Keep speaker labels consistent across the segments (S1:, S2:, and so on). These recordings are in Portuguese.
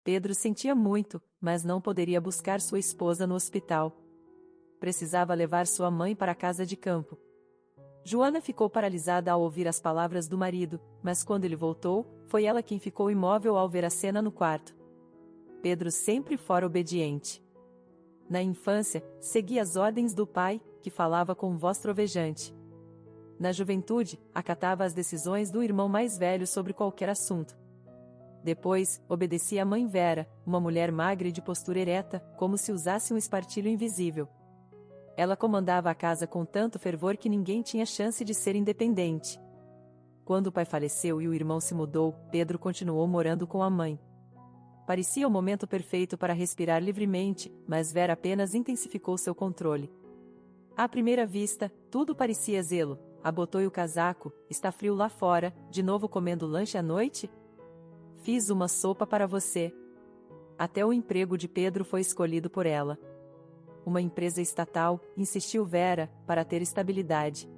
S1: Pedro sentia muito, mas não poderia buscar sua esposa no hospital. Precisava levar sua mãe para a casa de campo. Joana ficou paralisada ao ouvir as palavras do marido, mas quando ele voltou, foi ela quem ficou imóvel ao ver a cena no quarto. Pedro sempre fora obediente. Na infância, seguia as ordens do pai, que falava com voz trovejante. Na juventude, acatava as decisões do irmão mais velho sobre qualquer assunto. Depois, obedecia a mãe Vera, uma mulher magra e de postura ereta, como se usasse um espartilho invisível. Ela comandava a casa com tanto fervor que ninguém tinha chance de ser independente. Quando o pai faleceu e o irmão se mudou, Pedro continuou morando com a mãe. Parecia o momento perfeito para respirar livremente, mas Vera apenas intensificou seu controle. À primeira vista, tudo parecia zelo. Abotoe o casaco, está frio lá fora, de novo comendo lanche à noite? Fiz uma sopa para você. Até o emprego de Pedro foi escolhido por ela. Uma empresa estatal, insistiu Vera, para ter estabilidade.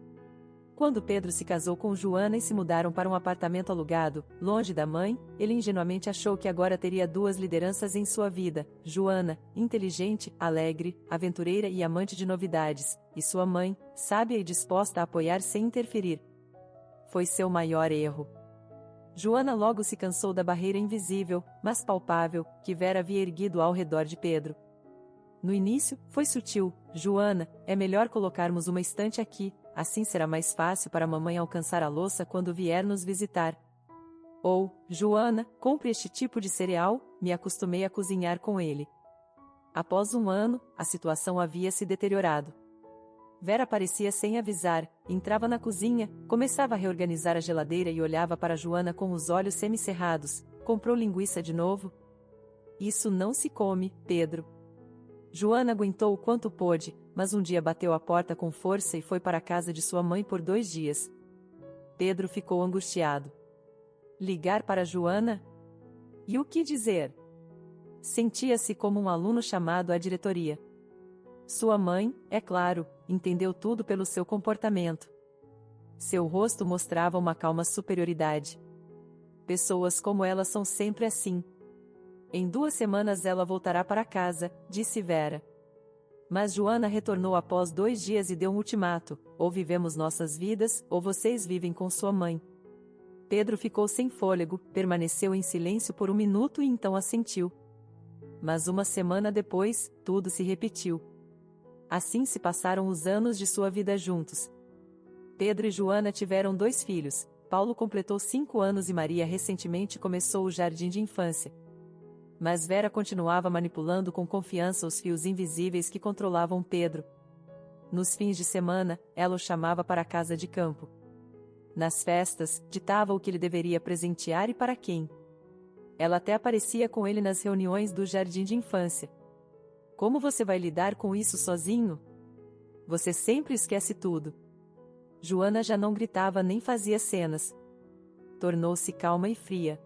S1: Quando Pedro se casou com Joana e se mudaram para um apartamento alugado, longe da mãe, ele ingenuamente achou que agora teria duas lideranças em sua vida: Joana, inteligente, alegre, aventureira e amante de novidades, e sua mãe, sábia e disposta a apoiar sem interferir. Foi seu maior erro. Joana logo se cansou da barreira invisível, mas palpável, que Vera havia erguido ao redor de Pedro. No início, foi sutil: Joana, é melhor colocarmos uma estante aqui, assim será mais fácil para a mamãe alcançar a louça quando vier nos visitar. Ou, Joana, compre este tipo de cereal, me acostumei a cozinhar com ele. Após um ano, a situação havia se deteriorado. Vera aparecia sem avisar, entrava na cozinha, começava a reorganizar a geladeira e olhava para Joana com os olhos semicerrados. Comprou linguiça de novo? Isso não se come, Pedro. Joana aguentou o quanto pôde, mas um dia bateu a porta com força e foi para a casa de sua mãe por 2 dias. Pedro ficou angustiado. Ligar para Joana? E o que dizer? Sentia-se como um aluno chamado à diretoria. Sua mãe, é claro, entendeu tudo pelo seu comportamento. Seu rosto mostrava uma calma superioridade. Pessoas como ela são sempre assim. Em 2 semanas ela voltará para casa, disse Vera. Mas Joana retornou após 2 dias e deu um ultimato: ou vivemos nossas vidas, ou vocês vivem com sua mãe. Pedro ficou sem fôlego, permaneceu em silêncio por 1 minuto e então assentiu. Mas 1 semana depois, tudo se repetiu. Assim se passaram os anos de sua vida juntos. Pedro e Joana tiveram 2 filhos. Paulo completou 5 anos e Maria recentemente começou o jardim de infância. Mas Vera continuava manipulando com confiança os fios invisíveis que controlavam Pedro. Nos fins de semana, ela o chamava para a casa de campo. Nas festas, ditava o que ele deveria presentear e para quem. Ela até aparecia com ele nas reuniões do jardim de infância. Como você vai lidar com isso sozinho? Você sempre esquece tudo. Joana já não gritava nem fazia cenas. Tornou-se calma e fria.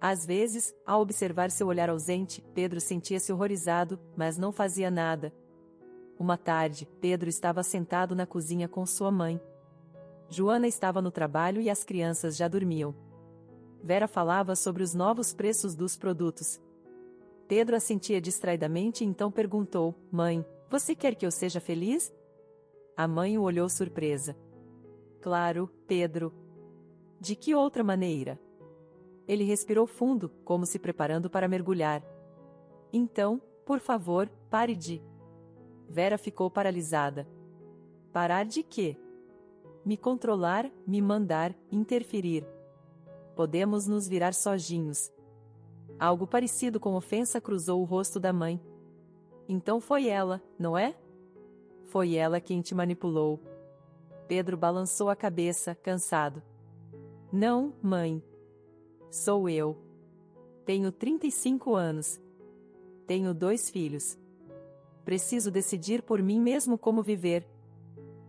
S1: Às vezes, ao observar seu olhar ausente, Pedro sentia-se horrorizado, mas não fazia nada. Uma tarde, Pedro estava sentado na cozinha com sua mãe. Joana estava no trabalho e as crianças já dormiam. Vera falava sobre os novos preços dos produtos. Pedro assentia distraidamente e então perguntou: Mãe, você quer que eu seja feliz? A mãe o olhou surpresa. Claro, Pedro. De que outra maneira? Ele respirou fundo, como se preparando para mergulhar. Então, por favor, pare de... Vera ficou paralisada. Parar de quê? Me controlar, me mandar, interferir. Podemos nos virar sozinhos. Algo parecido com ofensa cruzou o rosto da mãe. Então foi ela, não é? Foi ela quem te manipulou. Pedro balançou a cabeça, cansado. Não, mãe. Sou eu. Tenho 35 anos. Tenho 2 filhos. Preciso decidir por mim mesmo como viver.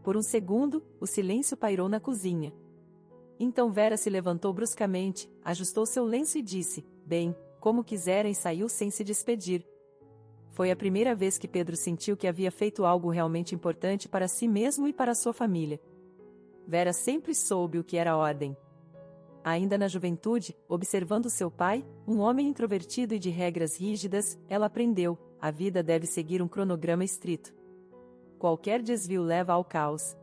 S1: Por um segundo, o silêncio pairou na cozinha. Então Vera se levantou bruscamente, ajustou seu lenço e disse: Bem, como quiserem, e saiu sem se despedir. Foi a primeira vez que Pedro sentiu que havia feito algo realmente importante para si mesmo e para sua família. Vera sempre soube o que era ordem. Ainda na juventude, observando seu pai, um homem introvertido e de regras rígidas, ela aprendeu: a vida deve seguir um cronograma estrito. Qualquer desvio leva ao caos.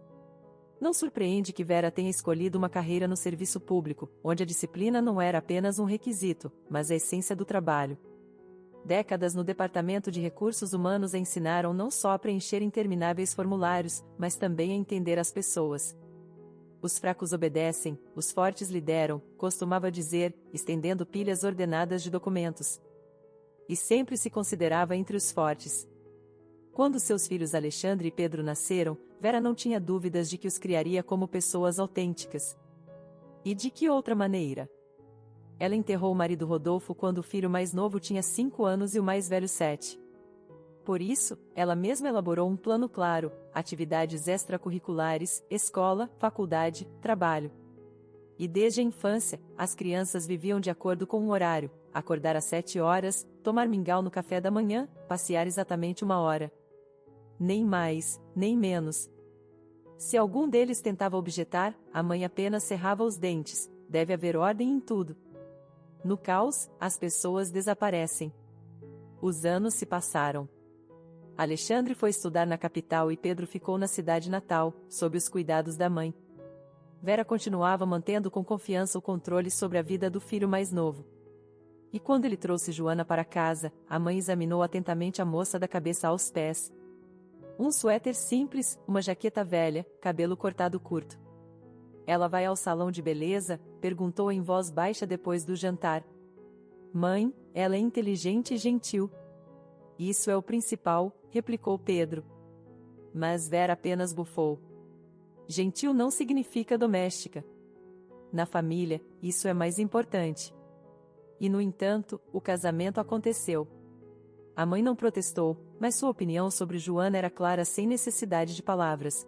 S1: Não surpreende que Vera tenha escolhido uma carreira no serviço público, onde a disciplina não era apenas um requisito, mas a essência do trabalho. Décadas no Departamento de Recursos Humanos a ensinaram não só a preencher intermináveis formulários, mas também a entender as pessoas. Os fracos obedecem, os fortes lideram, costumava dizer, estendendo pilhas ordenadas de documentos. E sempre se considerava entre os fortes. Quando seus filhos Alexandre e Pedro nasceram, Vera não tinha dúvidas de que os criaria como pessoas autênticas. E de que outra maneira? Ela enterrou o marido Rodolfo quando o filho mais novo tinha 5 anos e o mais velho 7. Por isso, ela mesma elaborou um plano claro: atividades extracurriculares, escola, faculdade, trabalho. E desde a infância, as crianças viviam de acordo com um horário: acordar às 7 horas, tomar mingau no café da manhã, passear exatamente 1 hora. Nem mais, nem menos. Se algum deles tentava objetar, a mãe apenas cerrava os dentes: deve haver ordem em tudo. No caos, as pessoas desaparecem. Os anos se passaram. Alexandre foi estudar na capital e Pedro ficou na cidade natal, sob os cuidados da mãe. Vera continuava mantendo com confiança o controle sobre a vida do filho mais novo. E quando ele trouxe Joana para casa, a mãe examinou atentamente a moça da cabeça aos pés. Um suéter simples, uma jaqueta velha, cabelo cortado curto. Ela vai ao salão de beleza? Perguntou em voz baixa depois do jantar. Mãe, ela é inteligente e gentil. Isso é o principal, replicou Pedro. Mas Vera apenas bufou. Gentil não significa doméstica. Na família, isso é mais importante. E no entanto, o casamento aconteceu. A mãe não protestou, mas sua opinião sobre Joana era clara sem necessidade de palavras.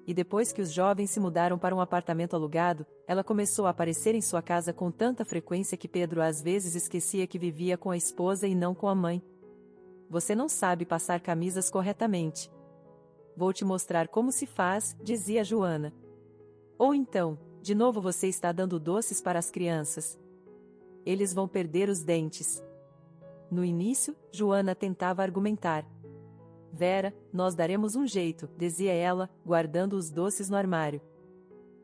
S1: E depois que os jovens se mudaram para um apartamento alugado, ela começou a aparecer em sua casa com tanta frequência que Pedro às vezes esquecia que vivia com a esposa e não com a mãe. Você não sabe passar camisas corretamente. Vou te mostrar como se faz, dizia Joana. Ou então, de novo você está dando doces para as crianças. Eles vão perder os dentes. No início, Joana tentava argumentar. Vera, nós daremos um jeito, dizia ela, guardando os doces no armário.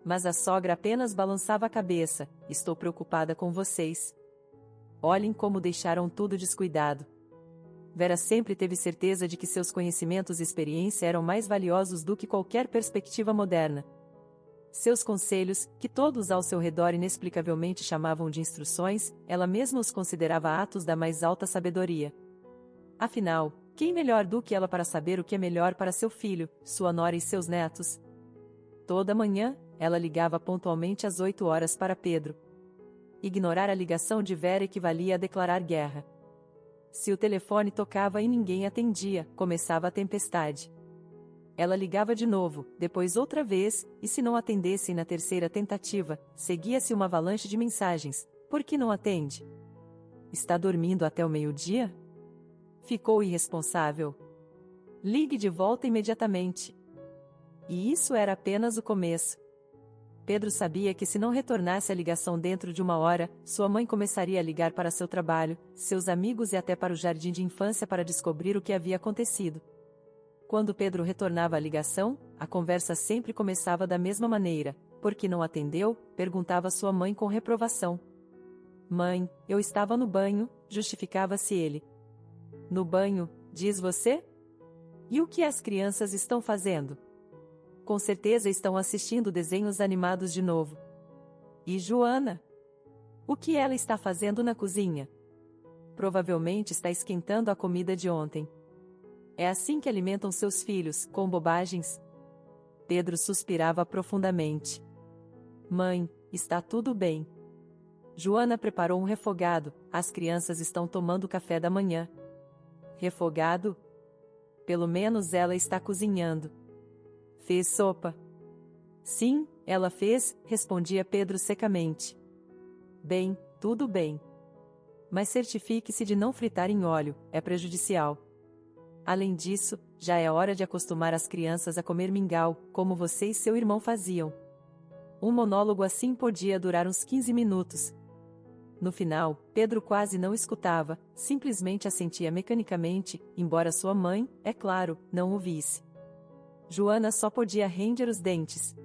S1: Mas a sogra apenas balançava a cabeça: estou preocupada com vocês. Olhem como deixaram tudo descuidado. Vera sempre teve certeza de que seus conhecimentos e experiência eram mais valiosos do que qualquer perspectiva moderna. Seus conselhos, que todos ao seu redor inexplicavelmente chamavam de instruções, ela mesma os considerava atos da mais alta sabedoria. Afinal, quem melhor do que ela para saber o que é melhor para seu filho, sua nora e seus netos? Toda manhã, ela ligava pontualmente às 8 horas para Pedro. Ignorar a ligação de Vera equivalia a declarar guerra. Se o telefone tocava e ninguém atendia, começava a tempestade. Ela ligava de novo, depois outra vez, e se não atendessem na terceira tentativa, seguia-se uma avalanche de mensagens: por que não atende? Está dormindo até o meio-dia? Ficou irresponsável. Ligue de volta imediatamente. E isso era apenas o começo. Pedro sabia que se não retornasse a ligação dentro de 1 hora, sua mãe começaria a ligar para seu trabalho, seus amigos e até para o jardim de infância para descobrir o que havia acontecido. Quando Pedro retornava a ligação, a conversa sempre começava da mesma maneira: por que não atendeu? Perguntava sua mãe com reprovação. Mãe, eu estava no banho, justificava-se ele. No banho, diz você? E o que as crianças estão fazendo? Com certeza estão assistindo desenhos animados de novo. E Joana? O que ela está fazendo na cozinha? Provavelmente está esquentando a comida de ontem. É assim que alimentam seus filhos, com bobagens? Pedro suspirava profundamente. Mãe, está tudo bem. Joana preparou um refogado, as crianças estão tomando café da manhã. Refogado? Pelo menos ela está cozinhando. Fez sopa? Sim, ela fez, respondia Pedro secamente. Bem, tudo bem. Mas certifique-se de não fritar em óleo, é prejudicial. Além disso, já é hora de acostumar as crianças a comer mingau, como você e seu irmão faziam. Um monólogo assim podia durar uns 15 minutos. No final, Pedro quase não escutava, simplesmente assentia mecanicamente, embora sua mãe, é claro, não o visse. Joana só podia ranger os dentes.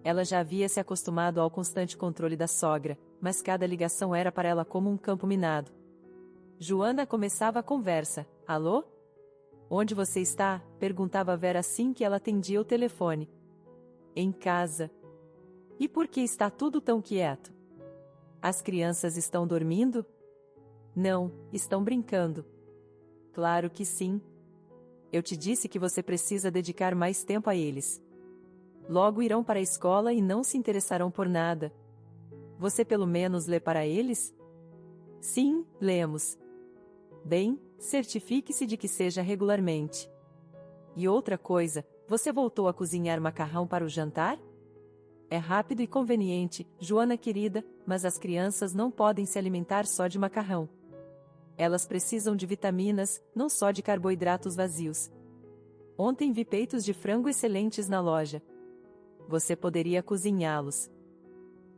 S1: Ela já havia se acostumado ao constante controle da sogra, mas cada ligação era para ela como um campo minado. Joana começava a conversa. Alô? Onde você está? Perguntava Vera assim que ela atendia o telefone. Em casa. E por que está tudo tão quieto? As crianças estão dormindo? Não, estão brincando. Claro que sim. Eu te disse que você precisa dedicar mais tempo a eles. Logo irão para a escola e não se interessarão por nada. Você pelo menos lê para eles? Sim, lemos. Bem, certifique-se de que seja regularmente. E outra coisa, você voltou a cozinhar macarrão para o jantar? É rápido e conveniente, Joana querida, mas as crianças não podem se alimentar só de macarrão. Elas precisam de vitaminas, não só de carboidratos vazios. Ontem vi peitos de frango excelentes na loja. Você poderia cozinhá-los.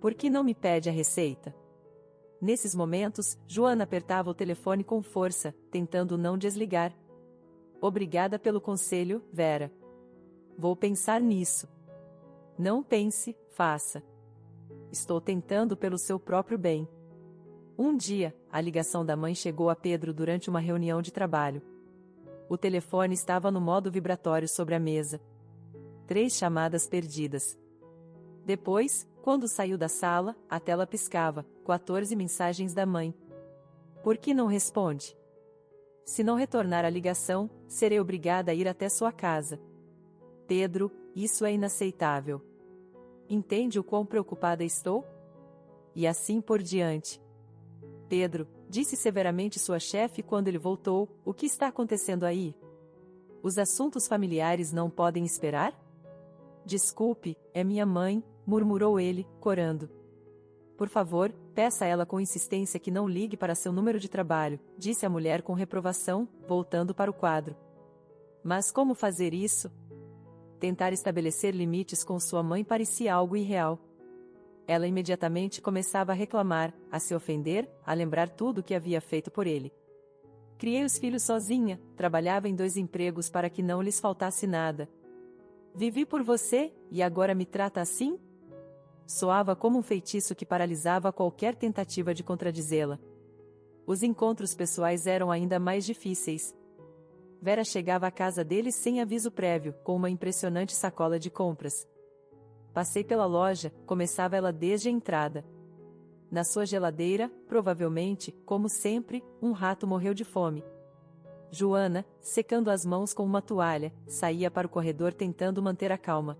S1: Por que não me pede a receita? Nesses momentos, Joana apertava o telefone com força, tentando não desligar. Obrigada pelo conselho, Vera. Vou pensar nisso. Não pense, faça. Estou tentando pelo seu próprio bem. Um dia, a ligação da mãe chegou a Pedro durante uma reunião de trabalho. O telefone estava no modo vibratório sobre a mesa. 3 chamadas perdidas. Depois, quando saiu da sala, a tela piscava, 14 mensagens da mãe. Por que não responde? Se não retornar a ligação, serei obrigada a ir até sua casa. Pedro, isso é inaceitável. Entende o quão preocupada estou? E assim por diante. Pedro, disse severamente sua chefe quando ele voltou, o que está acontecendo aí? Os assuntos familiares não podem esperar? Desculpe, é minha mãe, murmurou ele, corando. Por favor, peça a ela com insistência que não ligue para seu número de trabalho, disse a mulher com reprovação, voltando para o quadro. Mas como fazer isso? Tentar estabelecer limites com sua mãe parecia algo irreal. Ela imediatamente começava a reclamar, a se ofender, a lembrar tudo o que havia feito por ele. Criei os filhos sozinha, trabalhava em 2 empregos para que não lhes faltasse nada. Vivi por você, e agora me trata assim? Soava como um feitiço que paralisava qualquer tentativa de contradizê-la. Os encontros pessoais eram ainda mais difíceis. Vera chegava à casa deles sem aviso prévio, com uma impressionante sacola de compras. Passei pela loja, começava ela desde a entrada. Na sua geladeira, provavelmente, como sempre, um rato morreu de fome. Joana, secando as mãos com uma toalha, saía para o corredor tentando manter a calma.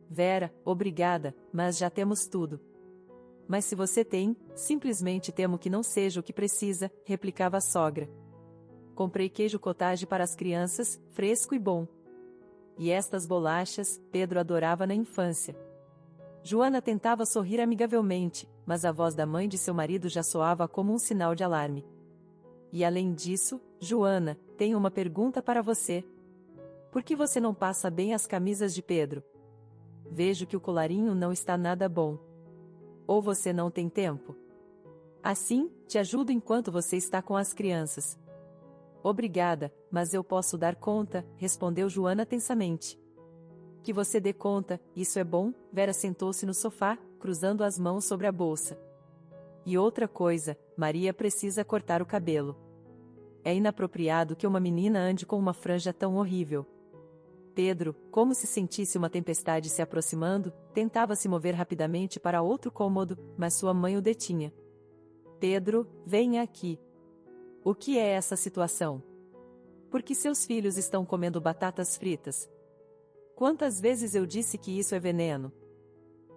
S1: Vera, obrigada, mas já temos tudo. Mas se você tem, simplesmente temo que não seja o que precisa, replicava a sogra. Comprei queijo cottage para as crianças, fresco e bom. E estas bolachas, Pedro adorava na infância. Joana tentava sorrir amigavelmente, mas a voz da mãe de seu marido já soava como um sinal de alarme. E além disso, Joana, tenho uma pergunta para você. Por que você não passa bem as camisas de Pedro? Vejo que o colarinho não está nada bom. Ou você não tem tempo? Assim, te ajudo enquanto você está com as crianças. Obrigada, mas eu posso dar conta, respondeu Joana tensamente. Que você dê conta, isso é bom. Vera sentou-se no sofá, cruzando as mãos sobre a bolsa. E outra coisa, Maria precisa cortar o cabelo. É inapropriado que uma menina ande com uma franja tão horrível. Pedro, como se sentisse uma tempestade se aproximando, tentava se mover rapidamente para outro cômodo, mas sua mãe o detinha. Pedro, venha aqui. O que é essa situação? Por que seus filhos estão comendo batatas fritas? Quantas vezes eu disse que isso é veneno?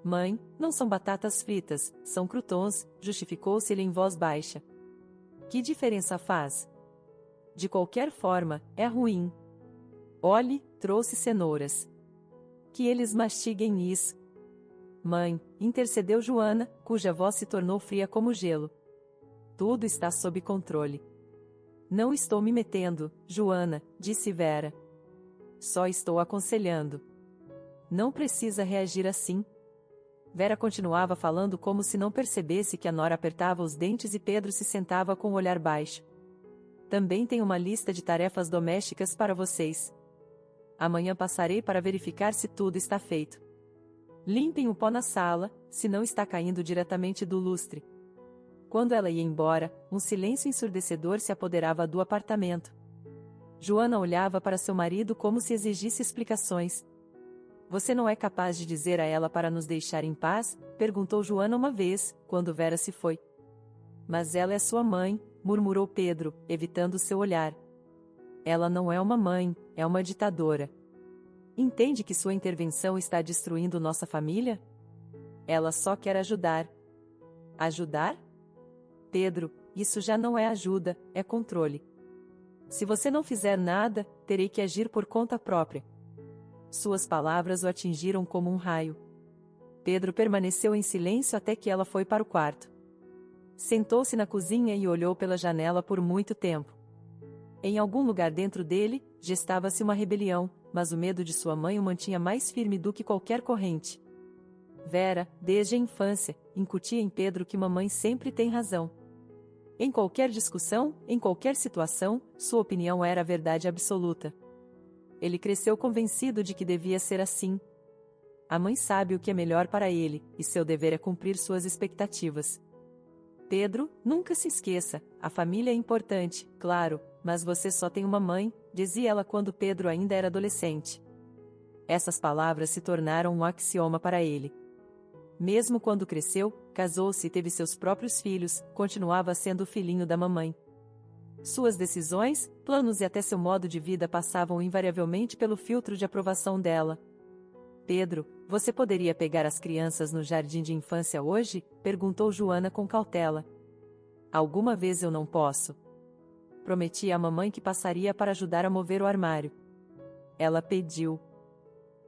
S1: Mãe, não são batatas fritas, são croutons, justificou-se ele em voz baixa. Que diferença faz? De qualquer forma, é ruim. Olhe, trouxe cenouras. Que eles mastiguem isso. Mãe, intercedeu Joana, cuja voz se tornou fria como gelo. Tudo está sob controle. Não estou me metendo, Joana, disse Vera. Só estou aconselhando. Não precisa reagir assim. Vera continuava falando como se não percebesse que a nora apertava os dentes e Pedro se sentava com o olhar baixo. Também tenho uma lista de tarefas domésticas para vocês. Amanhã passarei para verificar se tudo está feito. Limpem o pó na sala, se não está caindo diretamente do lustre. Quando ela ia embora, um silêncio ensurdecedor se apoderava do apartamento. Joana olhava para seu marido como se exigisse explicações. Você não é capaz de dizer a ela para nos deixar em paz? Perguntou Joana uma vez, quando Vera se foi. Mas ela é sua mãe, murmurou Pedro, evitando seu olhar. Ela não é uma mãe, é uma ditadora. Entende que sua intervenção está destruindo nossa família? Ela só quer ajudar. Ajudar? Pedro, isso já não é ajuda, é controle. Se você não fizer nada, terei que agir por conta própria. Suas palavras o atingiram como um raio. Pedro permaneceu em silêncio até que ela foi para o quarto. Sentou-se na cozinha e olhou pela janela por muito tempo. Em algum lugar dentro dele, gestava-se uma rebelião, mas o medo de sua mãe o mantinha mais firme do que qualquer corrente. Vera, desde a infância, incutia em Pedro que mamãe sempre tem razão. Em qualquer discussão, em qualquer situação, sua opinião era a verdade absoluta. Ele cresceu convencido de que devia ser assim. A mãe sabe o que é melhor para ele, e seu dever é cumprir suas expectativas. Pedro, nunca se esqueça, a família é importante, claro, mas você só tem uma mãe, dizia ela quando Pedro ainda era adolescente. Essas palavras se tornaram um axioma para ele. Mesmo quando cresceu, casou-se e teve seus próprios filhos, continuava sendo o filhinho da mamãe. Suas decisões, planos e até seu modo de vida passavam invariavelmente pelo filtro de aprovação dela. Pedro, você poderia pegar as crianças no jardim de infância hoje? Perguntou Joana com cautela. Alguma vez eu não posso. Prometi à mamãe que passaria para ajudar a mover o armário. Ela pediu.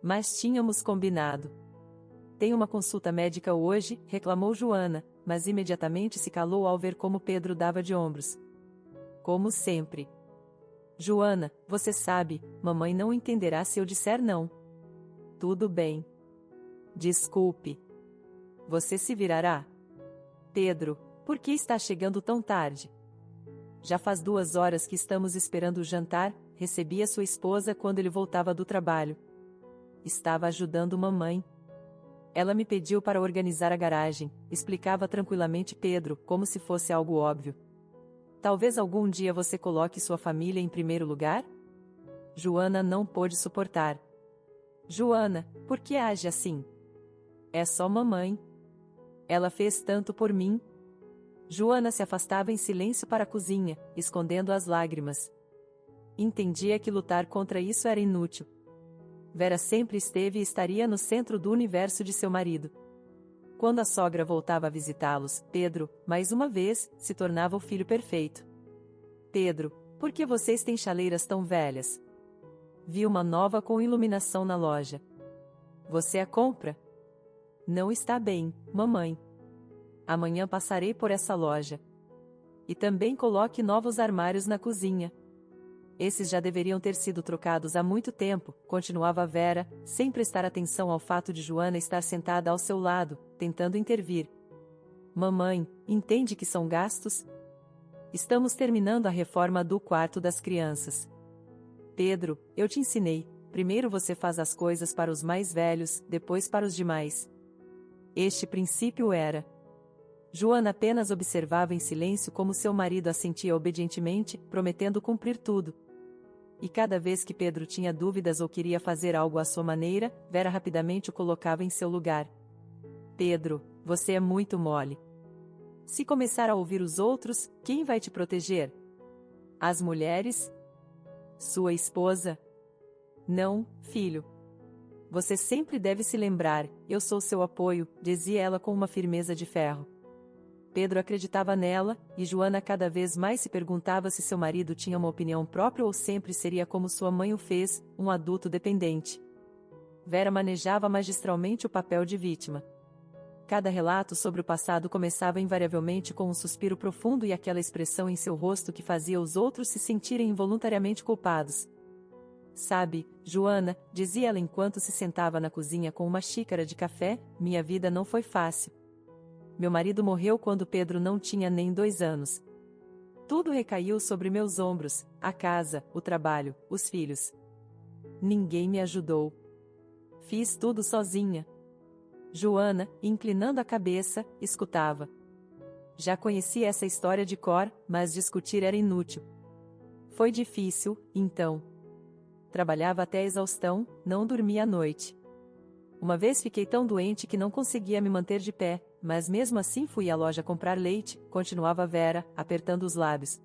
S1: Mas tínhamos combinado. Tenho uma consulta médica hoje, reclamou Joana, mas imediatamente se calou ao ver como Pedro dava de ombros. Como sempre. Joana, você sabe, mamãe não entenderá se eu disser não. Tudo bem. Desculpe. Você se virará. Pedro, por que está chegando tão tarde? Já faz 2 horas que estamos esperando o jantar, recebia sua esposa quando ele voltava do trabalho. Estava ajudando mamãe. Ela me pediu para organizar a garagem, explicava tranquilamente Pedro, como se fosse algo óbvio. Talvez algum dia você coloque sua família em primeiro lugar? Joana não pôde suportar. Joana, por que age assim? É só mamãe. Ela fez tanto por mim. Joana se afastava em silêncio para a cozinha, escondendo as lágrimas. Entendia que lutar contra isso era inútil. Vera sempre esteve e estaria no centro do universo de seu marido. Quando a sogra voltava a visitá-los, Pedro, mais uma vez, se tornava o filho perfeito. Pedro, por que vocês têm chaleiras tão velhas? Vi uma nova com iluminação na loja. Você a compra? Não está bem, mamãe. Amanhã passarei por essa loja. E também coloque novos armários na cozinha. Esses já deveriam ter sido trocados há muito tempo, continuava Vera, sem prestar atenção ao fato de Joana estar sentada ao seu lado, tentando intervir. Mamãe, entende que são gastos? Estamos terminando a reforma do quarto das crianças. Pedro, eu te ensinei, primeiro você faz as coisas para os mais velhos, depois para os demais. Este princípio era. Joana apenas observava em silêncio como seu marido assentia obedientemente, prometendo cumprir tudo. E cada vez que Pedro tinha dúvidas ou queria fazer algo à sua maneira, Vera rapidamente o colocava em seu lugar. Pedro, você é muito mole. Se começar a ouvir os outros, quem vai te proteger? As mulheres? Sua esposa? Não, filho. Você sempre deve se lembrar, eu sou seu apoio, dizia ela com uma firmeza de ferro. Pedro acreditava nela, e Joana cada vez mais se perguntava se seu marido tinha uma opinião própria ou sempre seria como sua mãe o fez, um adulto dependente. Vera manejava magistralmente o papel de vítima. Cada relato sobre o passado começava invariavelmente com um suspiro profundo e aquela expressão em seu rosto que fazia os outros se sentirem involuntariamente culpados. Sabe, Joana, dizia ela enquanto se sentava na cozinha com uma xícara de café, minha vida não foi fácil. Meu marido morreu quando Pedro não tinha nem 2 anos. Tudo recaiu sobre meus ombros, a casa, o trabalho, os filhos. Ninguém me ajudou. Fiz tudo sozinha. Joana, inclinando a cabeça, escutava. Já conhecia essa história de cor, mas discutir era inútil. Foi difícil, então. Trabalhava até a exaustão, não dormia à noite. Uma vez fiquei tão doente que não conseguia me manter de pé, mas mesmo assim fui à loja comprar leite, continuava Vera, apertando os lábios.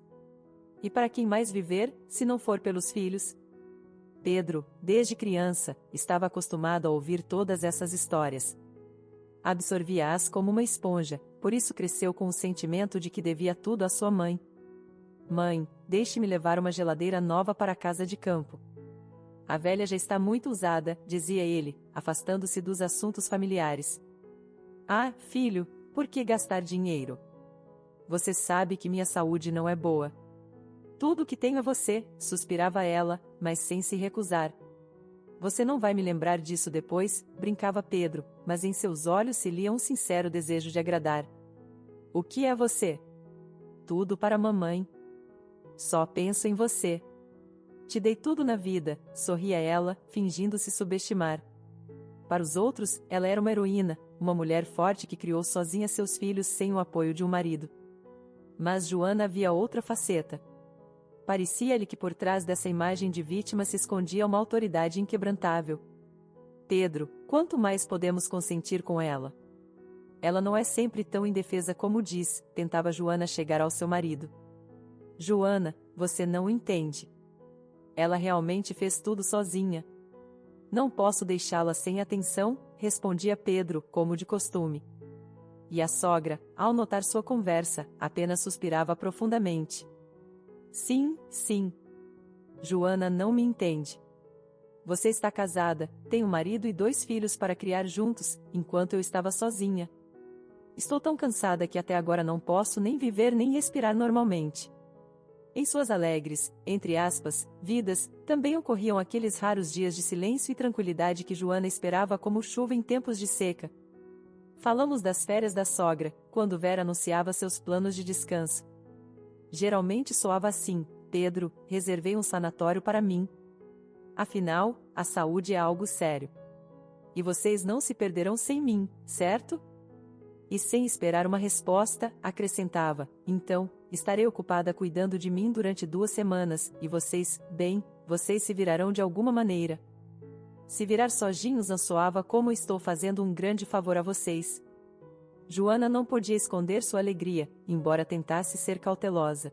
S1: E para quem mais viver, se não for pelos filhos? Pedro, desde criança, estava acostumado a ouvir todas essas histórias. Absorvia-as como uma esponja, por isso cresceu com o sentimento de que devia tudo à sua mãe. Mãe, deixe-me levar uma geladeira nova para a casa de campo. A velha já está muito usada, dizia ele, afastando-se dos assuntos familiares. Ah, filho, por que gastar dinheiro? Você sabe que minha saúde não é boa. Tudo o que tenho é você, suspirava ela, mas sem se recusar. Você não vai me lembrar disso depois, brincava Pedro, mas em seus olhos se lia um sincero desejo de agradar. O que é você? Tudo para a mamãe. Só penso em você. Te dei tudo na vida, sorria ela, fingindo se subestimar. Para os outros, ela era uma heroína, uma mulher forte que criou sozinha seus filhos sem o apoio de um marido. Mas Joana via outra faceta. Parecia-lhe que por trás dessa imagem de vítima se escondia uma autoridade inquebrantável. Pedro, quanto mais podemos consentir com ela? Ela não é sempre tão indefesa como diz, tentava Joana chegar ao seu marido. Joana, você não entende. Ela realmente fez tudo sozinha. Não posso deixá-la sem atenção, respondia Pedro, como de costume. E a sogra, ao notar sua conversa, apenas suspirava profundamente. Sim, sim. Joana não me entende. Você está casada, tem um marido e 2 filhos para criar juntos, enquanto eu estava sozinha. Estou tão cansada que até agora não posso nem viver nem respirar normalmente. Em suas alegres, entre aspas, vidas, também ocorriam aqueles raros dias de silêncio e tranquilidade que Joana esperava como chuva em tempos de seca. Falamos das férias da sogra, quando Vera anunciava seus planos de descanso. Geralmente soava assim: Pedro, reservei um sanatório para mim. Afinal, a saúde é algo sério. E vocês não se perderão sem mim, certo? E sem esperar uma resposta, acrescentava: então, estarei ocupada cuidando de mim durante 2 semanas, e vocês, bem, vocês se virarão de alguma maneira. Se virar sozinhos não soava como estou fazendo um grande favor a vocês. Joana não podia esconder sua alegria, embora tentasse ser cautelosa.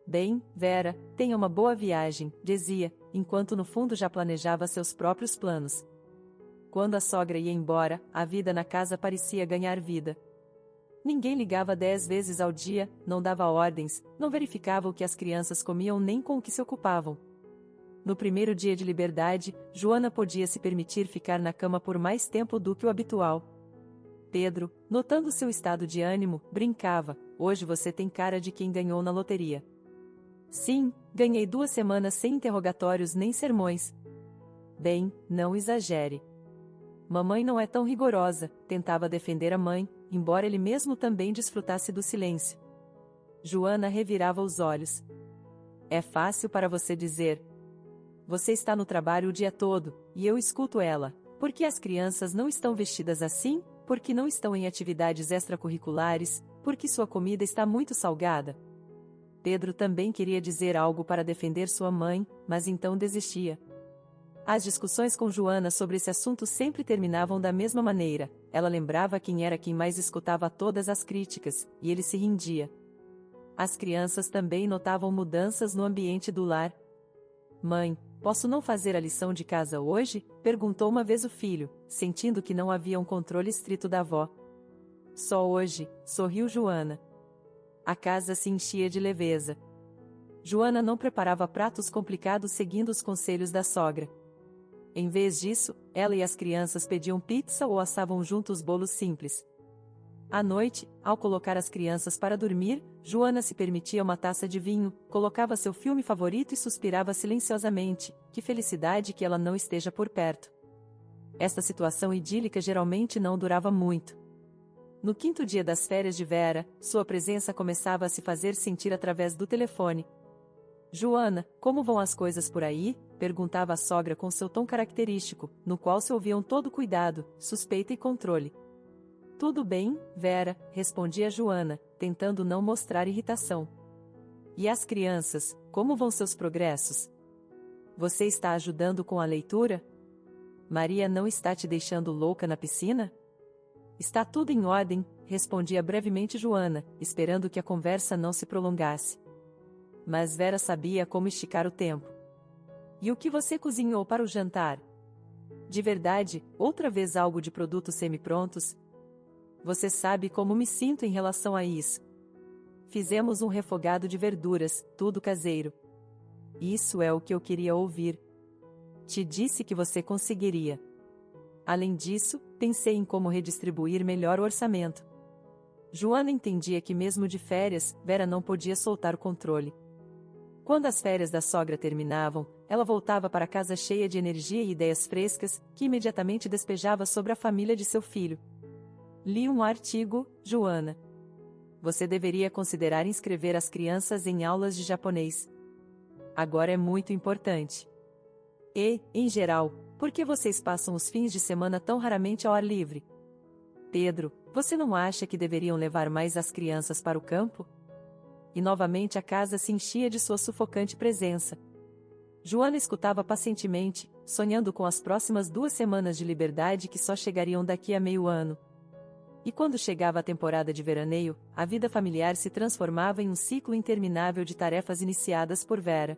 S1: Bem, Vera, tenha uma boa viagem, dizia, enquanto no fundo já planejava seus próprios planos. Quando a sogra ia embora, a vida na casa parecia ganhar vida. Ninguém ligava 10 vezes ao dia, não dava ordens, não verificava o que as crianças comiam nem com o que se ocupavam. No primeiro dia de liberdade, Joana podia se permitir ficar na cama por mais tempo do que o habitual. Pedro, notando seu estado de ânimo, brincava: hoje você tem cara de quem ganhou na loteria. Sim, ganhei 2 semanas sem interrogatórios nem sermões. Bem, não exagere. Mamãe não é tão rigorosa, tentava defender a mãe, embora ele mesmo também desfrutasse do silêncio. Joana revirava os olhos. É fácil para você dizer. Você está no trabalho o dia todo, e eu escuto ela. Por que as crianças não estão vestidas assim? Por que não estão em atividades extracurriculares? Por que sua comida está muito salgada? Pedro também queria dizer algo para defender sua mãe, mas então desistia. As discussões com Joana sobre esse assunto sempre terminavam da mesma maneira. Ela lembrava quem era quem mais escutava todas as críticas, e ele se rendia. As crianças também notavam mudanças no ambiente do lar. Mãe, posso não fazer a lição de casa hoje? Perguntou uma vez o filho, sentindo que não havia um controle estrito da avó. Só hoje, sorriu Joana. A casa se enchia de leveza. Joana não preparava pratos complicados seguindo os conselhos da sogra. Em vez disso, ela e as crianças pediam pizza ou assavam juntos bolos simples. À noite, ao colocar as crianças para dormir, Joana se permitia uma taça de vinho, colocava seu filme favorito e suspirava silenciosamente. Que felicidade que ela não esteja por perto. Esta situação idílica geralmente não durava muito. No quinto dia das férias de Vera, sua presença começava a se fazer sentir através do telefone. Joana, como vão as coisas por aí? Perguntava a sogra com seu tom característico, no qual se ouviam todo cuidado, suspeita e controle. Tudo bem, Vera, respondia Joana, tentando não mostrar irritação. E as crianças, como vão seus progressos? Você está ajudando com a leitura? Maria não está te deixando louca na piscina? Está tudo em ordem, respondia brevemente Joana, esperando que a conversa não se prolongasse. Mas Vera sabia como esticar o tempo. E o que você cozinhou para o jantar? De verdade, outra vez algo de produtos semi-prontos? Você sabe como me sinto em relação a isso. Fizemos um refogado de verduras, tudo caseiro. Isso é o que eu queria ouvir. Te disse que você conseguiria. Além disso, pensei em como redistribuir melhor o orçamento. Joana entendia que mesmo de férias, Vera não podia soltar o controle. Quando as férias da sogra terminavam, ela voltava para casa cheia de energia e ideias frescas, que imediatamente despejava sobre a família de seu filho. Li um artigo, Joana. Você deveria considerar inscrever as crianças em aulas de japonês. Agora é muito importante. E, em geral, por que vocês passam os fins de semana tão raramente ao ar livre? Pedro, você não acha que deveriam levar mais as crianças para o campo? E novamente a casa se enchia de sua sufocante presença. Joana escutava pacientemente, sonhando com as próximas 2 semanas de liberdade que só chegariam daqui a meio ano. E quando chegava a temporada de veraneio, a vida familiar se transformava em um ciclo interminável de tarefas iniciadas por Vera.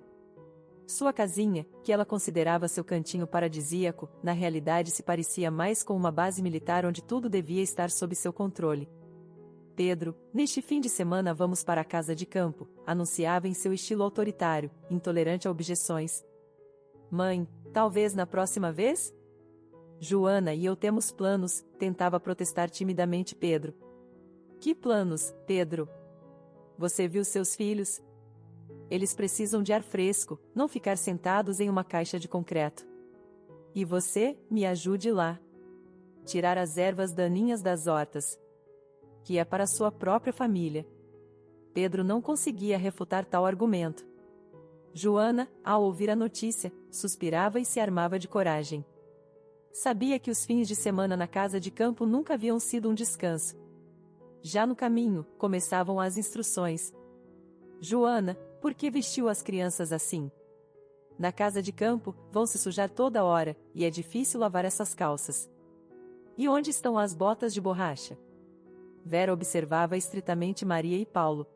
S1: Sua casinha, que ela considerava seu cantinho paradisíaco, na realidade se parecia mais com uma base militar onde tudo devia estar sob seu controle. Pedro, neste fim de semana vamos para a casa de campo, anunciava em seu estilo autoritário, intolerante a objeções. Mãe, talvez na próxima vez? Joana e eu temos planos, tentava protestar timidamente Pedro. Que planos, Pedro? Você viu seus filhos? Eles precisam de ar fresco, não ficar sentados em uma caixa de concreto. E você, me ajude lá. Tirar as ervas daninhas das hortas. Que é para sua própria família. Pedro não conseguia refutar tal argumento. Joana, ao ouvir a notícia, suspirava e se armava de coragem. Sabia que os fins de semana na casa de campo nunca haviam sido um descanso. Já no caminho, começavam as instruções. Joana, por que vestiu as crianças assim? Na casa de campo, vão se sujar toda hora, e é difícil lavar essas calças. E onde estão as botas de borracha? Vera observava estritamente Maria e Paulo.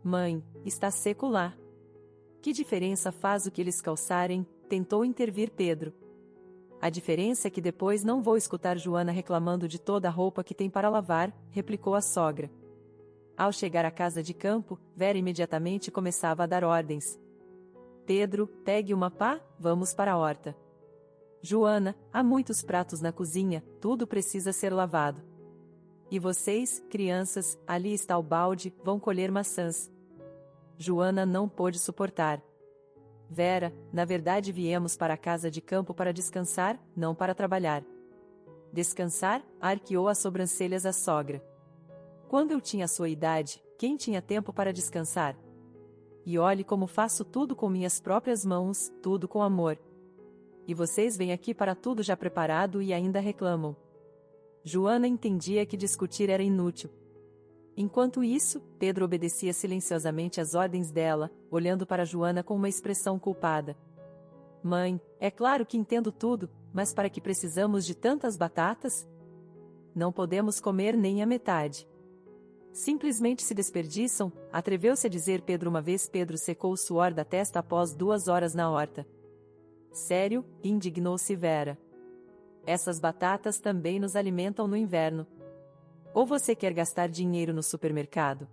S1: Mãe, está seco lá. Que diferença faz o que eles calçarem? Tentou intervir Pedro. A diferença é que depois não vou escutar Joana reclamando de toda a roupa que tem para lavar, replicou a sogra. Ao chegar à casa de campo, Vera imediatamente começava a dar ordens. Pedro, pegue uma pá, vamos para a horta. Joana, há muitos pratos na cozinha, tudo precisa ser lavado. E vocês, crianças, ali está o balde, vão colher maçãs. Joana não pôde suportar. Vera, na verdade viemos para a casa de campo para descansar, não para trabalhar. Descansar? Arqueou as sobrancelhas a sogra. Quando eu tinha sua idade, quem tinha tempo para descansar? E olhe como faço tudo com minhas próprias mãos, tudo com amor. E vocês vêm aqui para tudo já preparado e ainda reclamam. Joana entendia que discutir era inútil. Enquanto isso, Pedro obedecia silenciosamente às ordens dela, olhando para Joana com uma expressão culpada. Mãe, é claro que entendo tudo, mas para que precisamos de tantas batatas? Não podemos comer nem a metade. Simplesmente se desperdiçam, atreveu-se a dizer Pedro uma vez. Pedro secou o suor da testa após 2 horas na horta. Sério? Indignou-se Vera. Essas batatas também nos alimentam no inverno. Ou você quer gastar dinheiro no supermercado?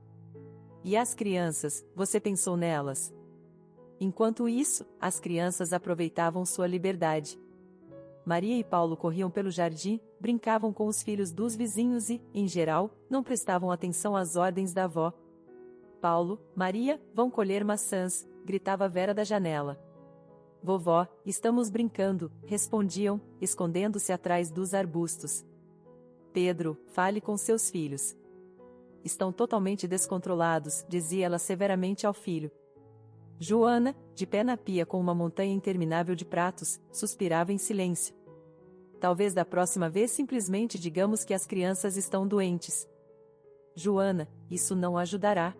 S1: E as crianças, você pensou nelas? Enquanto isso, as crianças aproveitavam sua liberdade. Maria e Paulo corriam pelo jardim, brincavam com os filhos dos vizinhos e, em geral, não prestavam atenção às ordens da avó. Paulo, Maria, vão colher maçãs, gritava Vera da janela. Vovó, estamos brincando, respondiam, escondendo-se atrás dos arbustos. Pedro, fale com seus filhos. Estão totalmente descontrolados, dizia ela severamente ao filho. Joana, de pé na pia com uma montanha interminável de pratos, suspirava em silêncio. Talvez da próxima vez simplesmente digamos que as crianças estão doentes. Joana, isso não ajudará.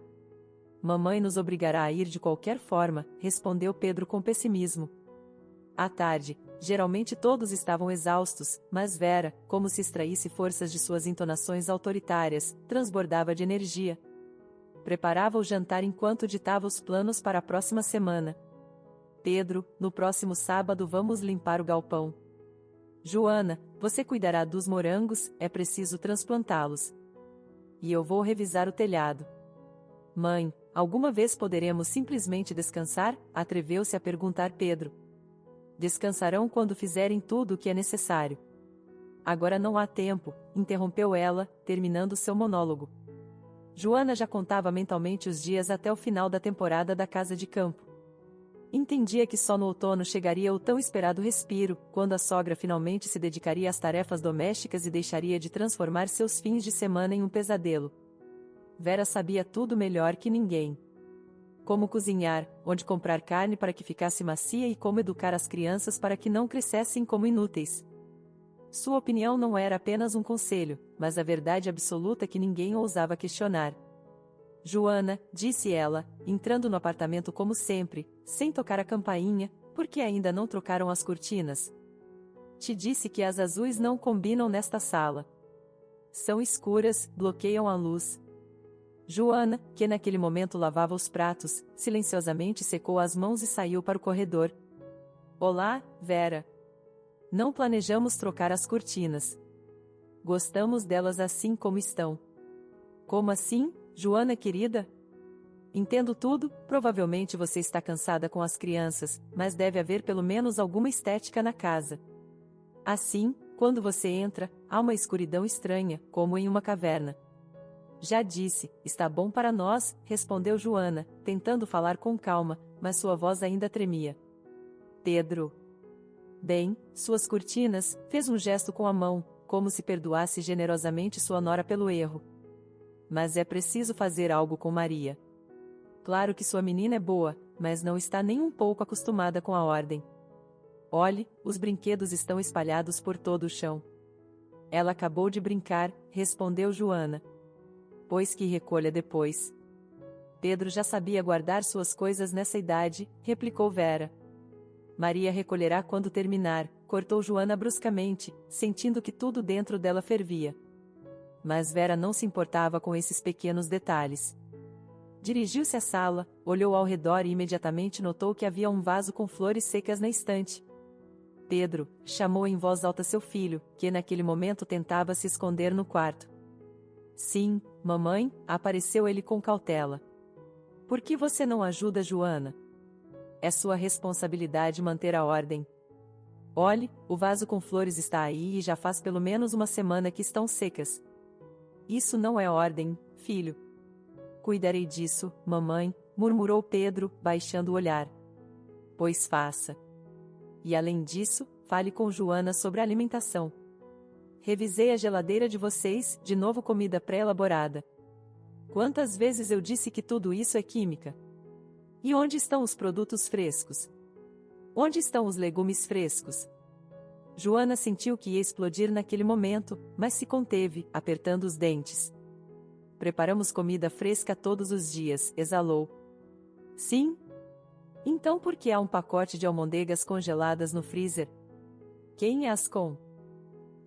S1: Mamãe nos obrigará a ir de qualquer forma, respondeu Pedro com pessimismo. À tarde, geralmente todos estavam exaustos, mas Vera, como se extraísse forças de suas entonações autoritárias, transbordava de energia. Preparava o jantar enquanto ditava os planos para a próxima semana. Pedro, no próximo sábado vamos limpar o galpão. Joana, você cuidará dos morangos, é preciso transplantá-los. E eu vou revisar o telhado. Mãe, alguma vez poderemos simplesmente descansar? Atreveu-se a perguntar Pedro. Descansarão quando fizerem tudo o que é necessário. Agora não há tempo, interrompeu ela, terminando seu monólogo. Joana já contava mentalmente os dias até o final da temporada da casa de campo. Entendia que só no outono chegaria o tão esperado respiro, quando a sogra finalmente se dedicaria às tarefas domésticas e deixaria de transformar seus fins de semana em um pesadelo. Vera sabia tudo melhor que ninguém. Como cozinhar, onde comprar carne para que ficasse macia e como educar as crianças para que não crescessem como inúteis. Sua opinião não era apenas um conselho, mas a verdade absoluta que ninguém ousava questionar. Joana, disse ela, entrando no apartamento como sempre, sem tocar a campainha, por que ainda não trocaram as cortinas? Te disse que as azuis não combinam nesta sala. São escuras, bloqueiam a luz. Joana, que naquele momento lavava os pratos, silenciosamente secou as mãos e saiu para o corredor. Olá, Vera. Não planejamos trocar as cortinas. Gostamos delas assim como estão. Como assim, Joana querida? Entendo tudo, provavelmente você está cansada com as crianças, mas deve haver pelo menos alguma estética na casa. Assim, quando você entra, há uma escuridão estranha, como em uma caverna. Já disse, está bom para nós, respondeu Joana, tentando falar com calma, mas sua voz ainda tremia. Pedro. Bem, suas cortinas, fez um gesto com a mão, como se perdoasse generosamente sua nora pelo erro. Mas é preciso fazer algo com Maria. Claro que sua menina é boa, mas não está nem um pouco acostumada com a ordem. Olhe, os brinquedos estão espalhados por todo o chão. Ela acabou de brincar, respondeu Joana. Pois que recolha depois. Pedro já sabia guardar suas coisas nessa idade, replicou Vera. Maria recolherá quando terminar, cortou Joana bruscamente, sentindo que tudo dentro dela fervia. Mas Vera não se importava com esses pequenos detalhes. Dirigiu-se à sala, olhou ao redor e imediatamente notou que havia um vaso com flores secas na estante. Pedro, chamou em voz alta seu filho, que naquele momento tentava se esconder no quarto. Sim, mamãe, apareceu ele com cautela. Por que você não ajuda Joana? É sua responsabilidade manter a ordem. Olhe, o vaso com flores está aí e já faz pelo menos uma semana que estão secas. Isso não é ordem, filho. Cuidarei disso, mamãe, murmurou Pedro, baixando o olhar. Pois faça. E além disso, fale com Joana sobre a alimentação. Revisei a geladeira de vocês, de novo comida pré-elaborada. Quantas vezes eu disse que tudo isso é química? E onde estão os produtos frescos? Onde estão os legumes frescos? Joana sentiu que ia explodir naquele momento, mas se conteve, apertando os dentes. Preparamos comida fresca todos os dias, exalou. Sim? Então por que há um pacote de almôndegas congeladas no freezer? Quem as com?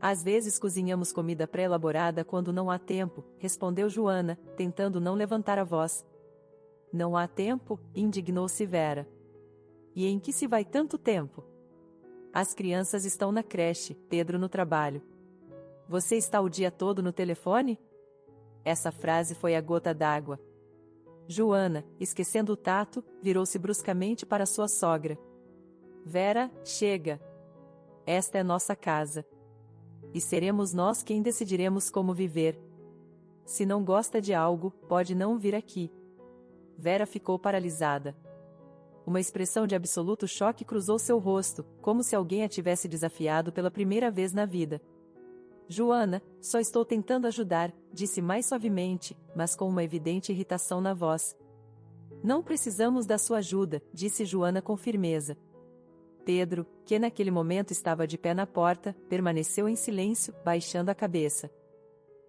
S1: Às vezes cozinhamos comida pré-elaborada quando não há tempo, respondeu Joana, tentando não levantar a voz. Não há tempo? Indignou-se Vera. E em que se vai tanto tempo? As crianças estão na creche, Pedro no trabalho. Você está o dia todo no telefone? Essa frase foi a gota d'água. Joana, esquecendo o tato, virou-se bruscamente para sua sogra. Vera, chega. Esta é nossa casa. e seremos nós quem decidiremos como viver. Se não gosta de algo, pode não vir aqui. Vera ficou paralisada. Uma expressão de absoluto choque cruzou seu rosto, como se alguém a tivesse desafiado pela primeira vez na vida. Joana, só estou tentando ajudar, disse mais suavemente, mas com uma evidente irritação na voz. Não precisamos da sua ajuda, disse Joana com firmeza. Pedro, que naquele momento estava de pé na porta, permaneceu em silêncio, baixando a cabeça.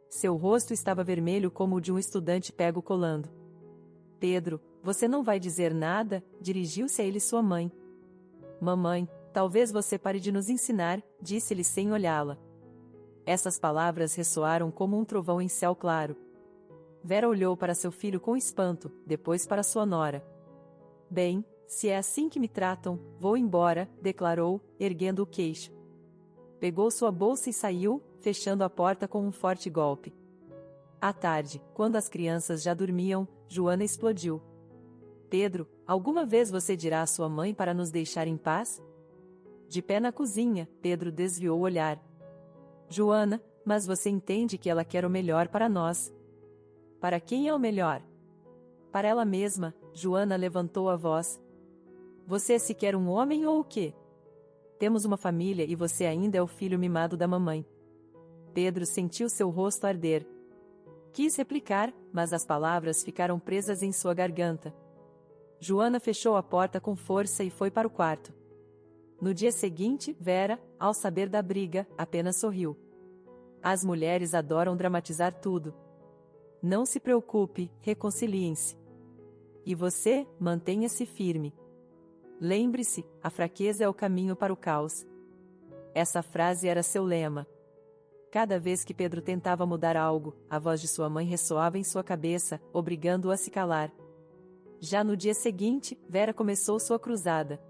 S1: Seu rosto estava vermelho como o de um estudante pego colando. Pedro, você não vai dizer nada? Dirigiu-se a ele sua mãe. Mamãe, talvez você pare de nos ensinar, disse-lhe sem olhá-la. Essas palavras ressoaram como um trovão em céu claro. Vera olhou para seu filho com espanto, depois para sua nora. Bem, se é assim que me tratam, vou embora, declarou, erguendo o queixo. Pegou sua bolsa e saiu, fechando a porta com um forte golpe. À tarde, quando as crianças já dormiam, Joana explodiu. Pedro, alguma vez você dirá à sua mãe para nos deixar em paz? De pé na cozinha, Pedro desviou o olhar. Joana, mas você entende que ela quer o melhor para nós. Para quem é o melhor? Para ela mesma, Joana levantou a voz. Você é sequer um homem ou o quê? Temos uma família e você ainda é o filho mimado da mamãe. Pedro sentiu seu rosto arder. Quis replicar, mas as palavras ficaram presas em sua garganta. Joana fechou a porta com força e foi para o quarto. No dia seguinte, Vera, ao saber da briga, apenas sorriu. As mulheres adoram dramatizar tudo. Não se preocupe, reconciliem-se. E você, mantenha-se firme. Lembre-se, a fraqueza é o caminho para o caos. Essa frase era seu lema. Cada vez que Pedro tentava mudar algo, a voz de sua mãe ressoava em sua cabeça, obrigando-o a se calar. Já no dia seguinte, Vera começou sua cruzada.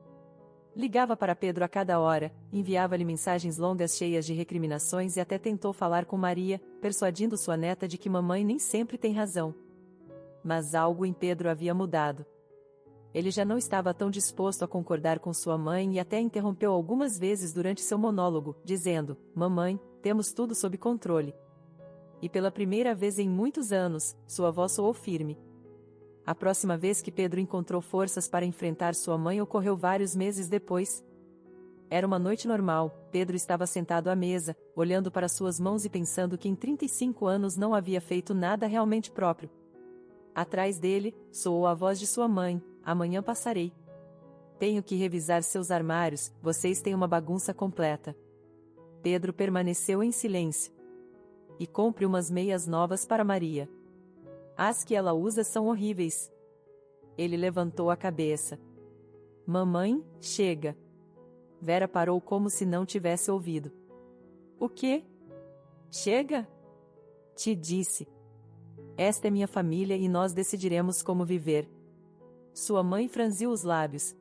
S1: Ligava para Pedro a cada hora, enviava-lhe mensagens longas cheias de recriminações e até tentou falar com Maria, persuadindo sua neta de que mamãe nem sempre tem razão. Mas algo em Pedro havia mudado. Ele já não estava tão disposto a concordar com sua mãe e até interrompeu algumas vezes durante seu monólogo, dizendo: Mamãe, temos tudo sob controle. E pela primeira vez em muitos anos, sua voz soou firme. A próxima vez que Pedro encontrou forças para enfrentar sua mãe ocorreu vários meses depois. Era uma noite normal, Pedro estava sentado à mesa, olhando para suas mãos e pensando que em 35 anos não havia feito nada realmente próprio. Atrás dele, soou a voz de sua mãe: Amanhã passarei. Tenho que revisar seus armários, vocês têm uma bagunça completa. Pedro permaneceu em silêncio. E compre umas meias novas para Maria. As que ela usa são horríveis. Ele levantou a cabeça. Mamãe, chega. Vera parou como se não tivesse ouvido. O quê? Chega? Te disse. Esta é minha família e nós decidiremos como viver. Sua mãe franziu os lábios.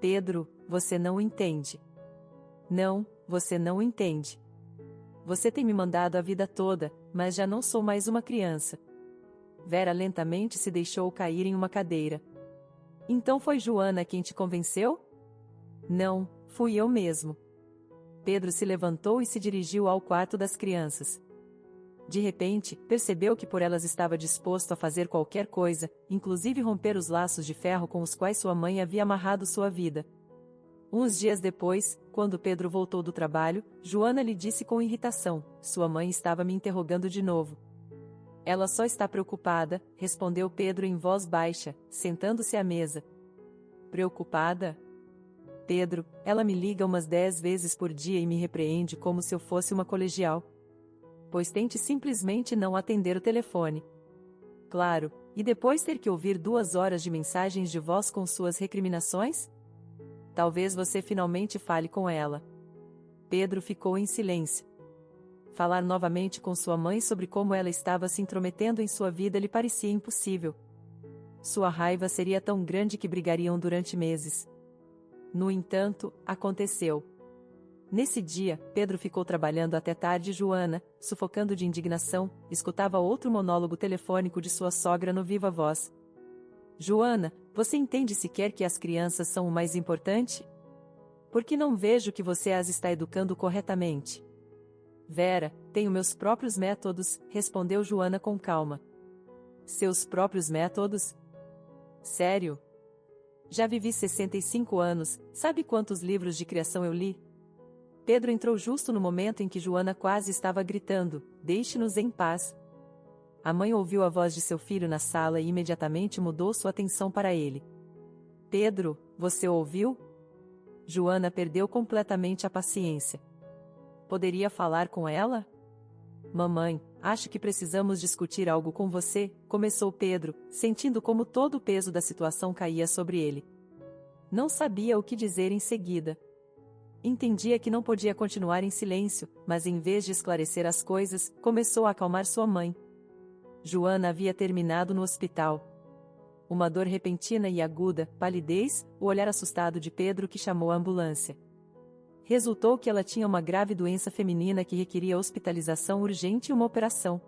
S1: Pedro, você não entende. Não, você não entende. Você tem me mandado a vida toda, mas já não sou mais uma criança. Vera lentamente se deixou cair em uma cadeira. Então foi Joana quem te convenceu? Não, fui eu mesmo. Pedro se levantou e se dirigiu ao quarto das crianças. De repente, percebeu que por elas estava disposto a fazer qualquer coisa, inclusive romper os laços de ferro com os quais sua mãe havia amarrado sua vida. Uns dias depois, quando Pedro voltou do trabalho, Joana lhe disse com irritação: Sua mãe estava me interrogando de novo. Ela só está preocupada, respondeu Pedro em voz baixa, sentando-se à mesa. Preocupada? Pedro, ela me liga umas 10 vezes por dia e me repreende como se eu fosse uma colegial. Pois tente simplesmente não atender o telefone. Claro, e depois ter que ouvir 2 horas de mensagens de voz com suas recriminações? Talvez você finalmente fale com ela. Pedro ficou em silêncio. Falar novamente com sua mãe sobre como ela estava se intrometendo em sua vida lhe parecia impossível. Sua raiva seria tão grande que brigariam durante meses. No entanto, aconteceu. Nesse dia, Pedro ficou trabalhando até tarde e Joana, sufocando de indignação, escutava outro monólogo telefônico de sua sogra no viva voz. Joana, você entende sequer que as crianças são o mais importante? Por que não vejo que você as está educando corretamente? Vera, tenho meus próprios métodos, respondeu Joana com calma. Seus próprios métodos? Sério? Já vivi 65 anos, sabe quantos livros de criação eu li? Pedro entrou justo no momento em que Joana quase estava gritando: deixe-nos em paz. A mãe ouviu a voz de seu filho na sala e imediatamente mudou sua atenção para ele. Pedro, você ouviu? Joana perdeu completamente a paciência. Poderia falar com ela? Mamãe, acho que precisamos discutir algo com você, começou Pedro, sentindo como todo o peso da situação caía sobre ele. Não sabia o que dizer em seguida. Entendia que não podia continuar em silêncio, mas em vez de esclarecer as coisas, começou a acalmar sua mãe. Joana havia terminado no hospital. Uma dor repentina e aguda, palidez, o olhar assustado de Pedro que chamou a ambulância. Resultou que ela tinha uma grave doença feminina que requeria hospitalização urgente e uma operação.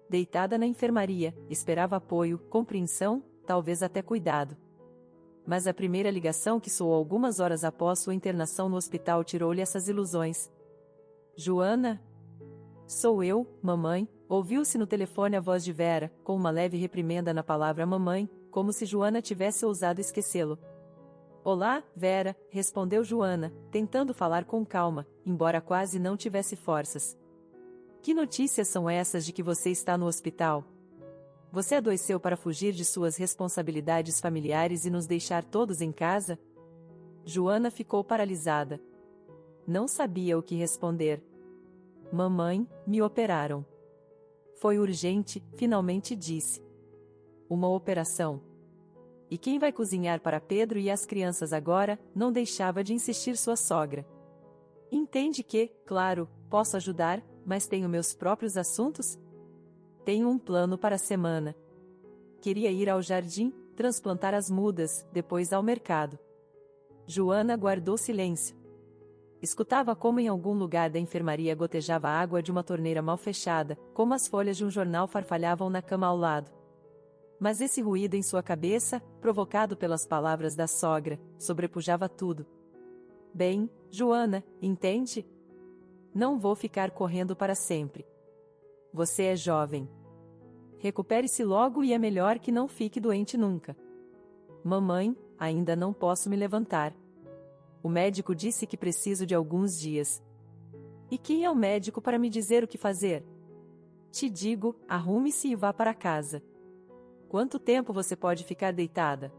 S1: Deitada na enfermaria, esperava apoio, compreensão, talvez até cuidado. Mas a primeira ligação que soou algumas horas após sua internação no hospital tirou-lhe essas ilusões. Joana? Sou eu, mamãe, ouviu-se no telefone a voz de Vera, com uma leve reprimenda na palavra mamãe, como se Joana tivesse ousado esquecê-lo. Olá, Vera, respondeu Joana, tentando falar com calma, embora quase não tivesse forças. Que notícias são essas de que você está no hospital? Você adoeceu para fugir de suas responsabilidades familiares e nos deixar todos em casa? Joana ficou paralisada. Não sabia o que responder. Mamãe, me operaram. Foi urgente, finalmente disse. Uma operação. E quem vai cozinhar para Pedro e as crianças agora? Não deixava de insistir sua sogra. Entende que, claro, posso ajudar, mas tenho meus próprios assuntos? Tenho um plano para a semana. Queria ir ao jardim, transplantar as mudas, depois ao mercado. Joana guardou silêncio. Escutava como em algum lugar da enfermaria gotejava água de uma torneira mal fechada, como as folhas de um jornal farfalhavam na cama ao lado. Mas esse ruído em sua cabeça, provocado pelas palavras da sogra, sobrepujava tudo. Bem, Joana, entende? Não vou ficar correndo para sempre. Você é jovem. Recupere-se logo e é melhor que não fique doente nunca. Mamãe, ainda não posso me levantar. O médico disse que preciso de alguns dias. E quem é o médico para me dizer o que fazer? Te digo, arrume-se e vá para casa. Quanto tempo você pode ficar deitada?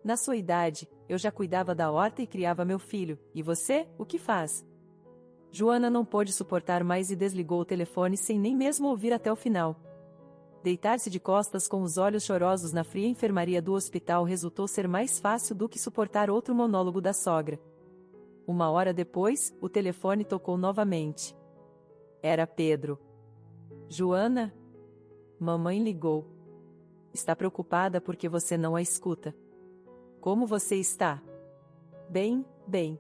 S1: Na sua idade, eu já cuidava da horta e criava meu filho, e você, o que faz? Joana não pôde suportar mais e desligou o telefone sem nem mesmo ouvir até o final. Deitar-se de costas com os olhos chorosos na fria enfermaria do hospital resultou ser mais fácil do que suportar outro monólogo da sogra. Uma hora depois, o telefone tocou novamente. Era Pedro. Joana? Mamãe ligou. Está preocupada porque você não a escuta. Como você está? Bem, bem.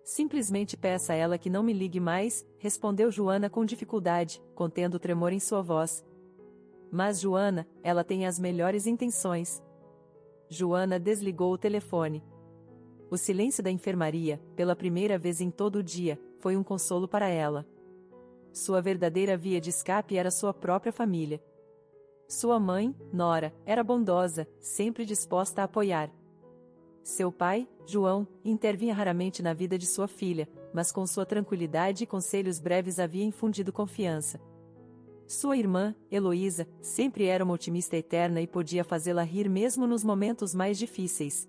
S1: Simplesmente peça a ela que não me ligue mais, respondeu Joana com dificuldade, contendo o tremor em sua voz. Mas Joana, ela tem as melhores intenções. Joana desligou o telefone. O silêncio da enfermaria, pela primeira vez em todo o dia, foi um consolo para ela. Sua verdadeira via de escape era sua própria família. Sua mãe, Nora, era bondosa, sempre disposta a apoiar. Seu pai, João, intervinha raramente na vida de sua filha, mas com sua tranquilidade e conselhos breves havia infundido confiança. Sua irmã, Heloísa, sempre era uma otimista eterna e podia fazê-la rir mesmo nos momentos mais difíceis.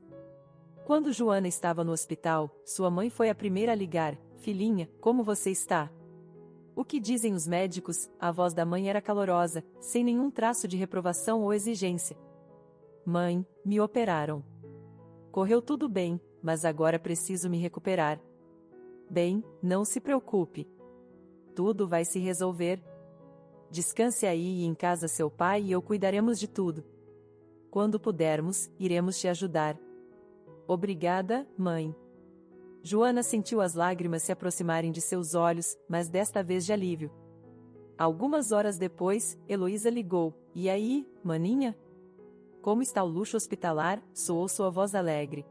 S1: Quando Joana estava no hospital, sua mãe foi a primeira a ligar. Filhinha, como você está? O que dizem os médicos? A voz da mãe era calorosa, sem nenhum traço de reprovação ou exigência. Mãe, me operaram. Correu tudo bem, mas agora preciso me recuperar. Bem, não se preocupe. Tudo vai se resolver. Descanse aí e em casa seu pai e eu cuidaremos de tudo. Quando pudermos, iremos te ajudar. Obrigada, mãe. Joana sentiu as lágrimas se aproximarem de seus olhos, mas desta vez de alívio. Algumas horas depois, Heloísa ligou. E aí, maninha? Como está o luxo hospitalar? Soou sua voz alegre.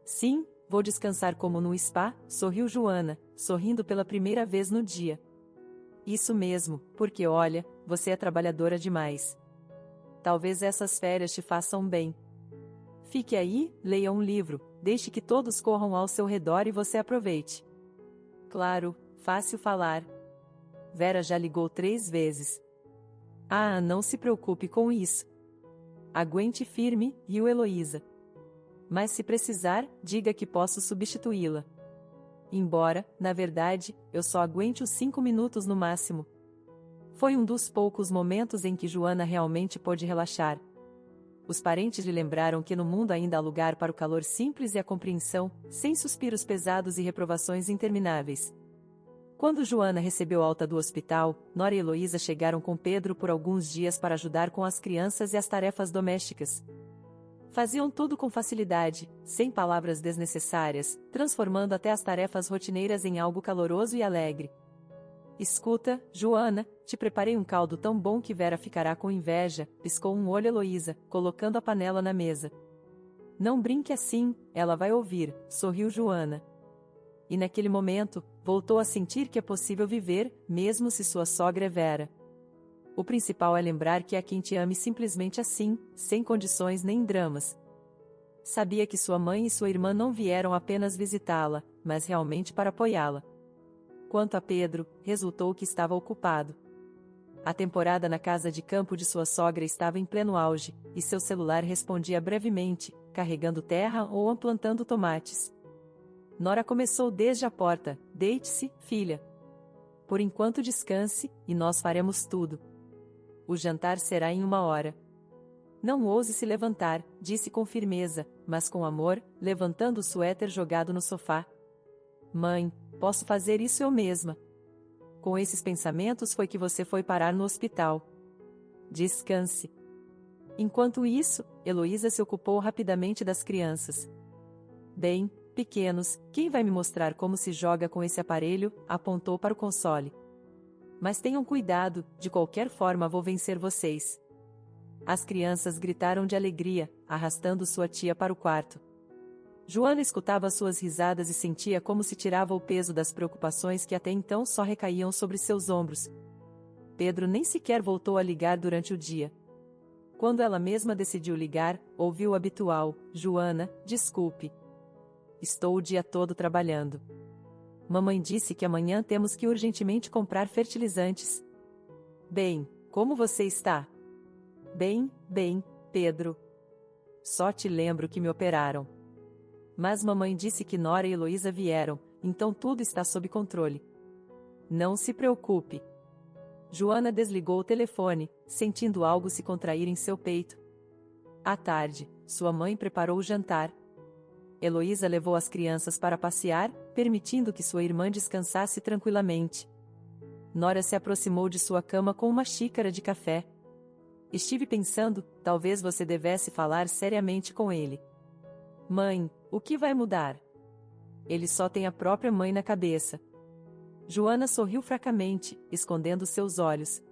S1: Sim, vou descansar como num spa, sorriu Joana, sorrindo pela primeira vez no dia. Isso mesmo, porque olha, você é trabalhadora demais. Talvez essas férias te façam bem. Fique aí, leia um livro, deixe que todos corram ao seu redor e você aproveite. Claro, fácil falar. Vera já ligou 3 vezes. Ah, não se preocupe com isso. Aguente firme, riu Heloísa. Mas se precisar, diga que posso substituí-la. Embora, na verdade, eu só aguente os 5 minutos no máximo. Foi um dos poucos momentos em que Joana realmente pôde relaxar. Os parentes lhe lembraram que no mundo ainda há lugar para o calor simples e a compreensão, sem suspiros pesados e reprovações intermináveis. Quando Joana recebeu alta do hospital, Nora e Heloísa chegaram com Pedro por alguns dias para ajudar com as crianças e as tarefas domésticas. Faziam tudo com facilidade, sem palavras desnecessárias, transformando até as tarefas rotineiras em algo caloroso e alegre. Escuta, Joana, te preparei um caldo tão bom que Vera ficará com inveja, piscou um olho Heloísa, colocando a panela na mesa. Não brinque assim, ela vai ouvir, sorriu Joana. E naquele momento, voltou a sentir que é possível viver, mesmo se sua sogra é Vera. O principal é lembrar que há quem te ame simplesmente assim, sem condições nem dramas. Sabia que sua mãe e sua irmã não vieram apenas visitá-la, mas realmente para apoiá-la. Quanto a Pedro, resultou que estava ocupado. A temporada na casa de campo de sua sogra estava em pleno auge, e seu celular respondia brevemente, carregando terra ou plantando tomates. Nora começou desde a porta: deite-se, filha. Por enquanto descanse, e nós faremos tudo. O jantar será em 1 hora. Não ouse se levantar, disse com firmeza, mas com amor, levantando o suéter jogado no sofá. Mãe, posso fazer isso eu mesma. Com esses pensamentos foi que você foi parar no hospital. Descanse. Enquanto isso, Heloísa se ocupou rapidamente das crianças. Bem, pequenos, quem vai me mostrar como se joga com esse aparelho? Apontou para o console. Mas tenham cuidado, de qualquer forma vou vencer vocês. As crianças gritaram de alegria, arrastando sua tia para o quarto. Joana escutava suas risadas e sentia como se tirava o peso das preocupações que até então só recaíam sobre seus ombros. Pedro nem sequer voltou a ligar durante o dia. Quando ela mesma decidiu ligar, ouviu o habitual: Joana, desculpe. Estou o dia todo trabalhando. Mamãe disse que amanhã temos que urgentemente comprar fertilizantes. Bem, como você está? Bem, Pedro. Só te lembro que me operaram. Mas mamãe disse que Nora e Heloísa vieram, então tudo está sob controle. Não se preocupe. Joana desligou o telefone, sentindo algo se contrair em seu peito. À tarde, sua mãe preparou o jantar. Heloísa levou as crianças para passear, permitindo que sua irmã descansasse tranquilamente. Nora se aproximou de sua cama com uma xícara de café. Estive pensando, talvez você devesse falar seriamente com ele. Mãe, o que vai mudar? Ele só tem a própria mãe na cabeça. Joana sorriu fracamente, escondendo seus olhos.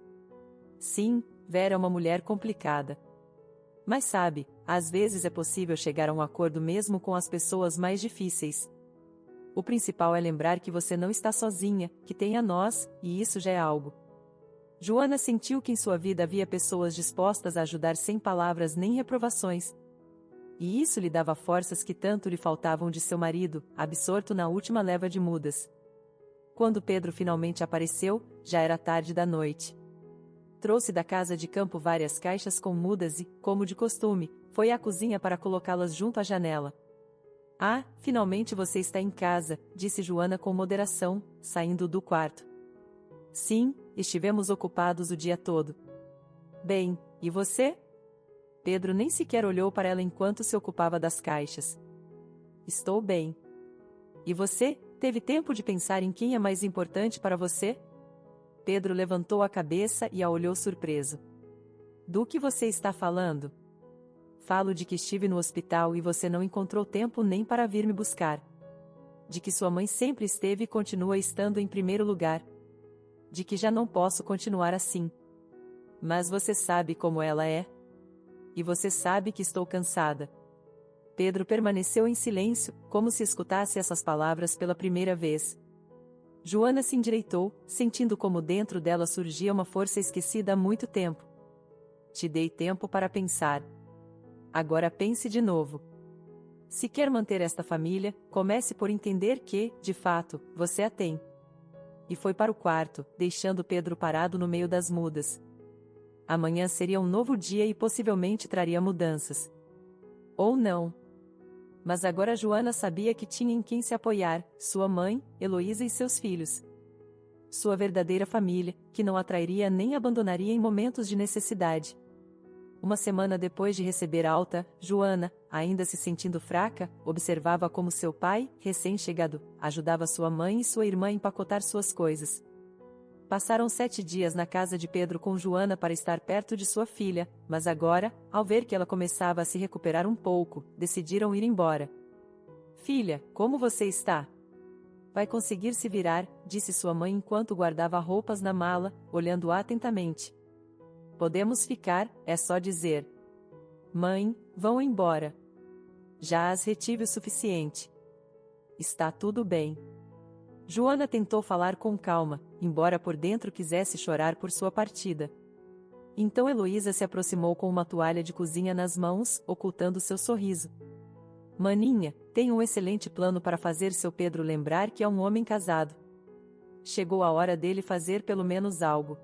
S1: Sim, Vera é uma mulher complicada. Mas sabe, às vezes é possível chegar a um acordo mesmo com as pessoas mais difíceis. O principal é lembrar que você não está sozinha, que tem a nós, e isso já é algo. Joana sentiu que em sua vida havia pessoas dispostas a ajudar sem palavras nem reprovações. E isso lhe dava forças que tanto lhe faltavam de seu marido, absorto na última leva de mudas. Quando Pedro finalmente apareceu, já era tarde da noite. Trouxe da casa de campo várias caixas com mudas e, como de costume, foi à cozinha para colocá-las junto à janela. Ah, finalmente você está em casa, disse Joana com moderação, saindo do quarto. Sim, estivemos ocupados o dia todo. Bem, e você? Pedro nem sequer olhou para ela enquanto se ocupava das caixas. Estou bem. E você, teve tempo de pensar em quem é mais importante para você? Pedro levantou a cabeça e a olhou surpreso. Do que você está falando? Falo de que estive no hospital e você não encontrou tempo nem para vir me buscar. De que sua mãe sempre esteve e continua estando em primeiro lugar. De que já não posso continuar assim. Mas você sabe como ela é. E você sabe que estou cansada. Pedro permaneceu em silêncio, como se escutasse essas palavras pela primeira vez. Joana se endireitou, sentindo como dentro dela surgia uma força esquecida há muito tempo. Te dei tempo para pensar. Agora pense de novo. Se quer manter esta família, comece por entender que, de fato, você a tem. E foi para o quarto, deixando Pedro parado no meio das mudas. Amanhã seria um novo dia e possivelmente traria mudanças. Ou não. Mas agora Joana sabia que tinha em quem se apoiar, sua mãe, Heloísa e seus filhos. Sua verdadeira família, que não a trairia nem abandonaria em momentos de necessidade. Uma semana depois de receber alta, Joana, ainda se sentindo fraca, observava como seu pai, recém-chegado, ajudava sua mãe e sua irmã a empacotar suas coisas. Passaram 7 dias na casa de Pedro com Joana para estar perto de sua filha, mas agora, ao ver que ela começava a se recuperar um pouco, decidiram ir embora. Filha, como você está? Vai conseguir se virar, disse sua mãe enquanto guardava roupas na mala, olhando-a atentamente. Podemos ficar, é só dizer. Mãe, vão embora. Já as retive o suficiente. Está tudo bem. Joana tentou falar com calma, embora por dentro quisesse chorar por sua partida. Então Heloísa se aproximou com uma toalha de cozinha nas mãos, ocultando seu sorriso. Maninha, tenho um excelente plano para fazer seu Pedro lembrar que é um homem casado. Chegou a hora dele fazer pelo menos algo.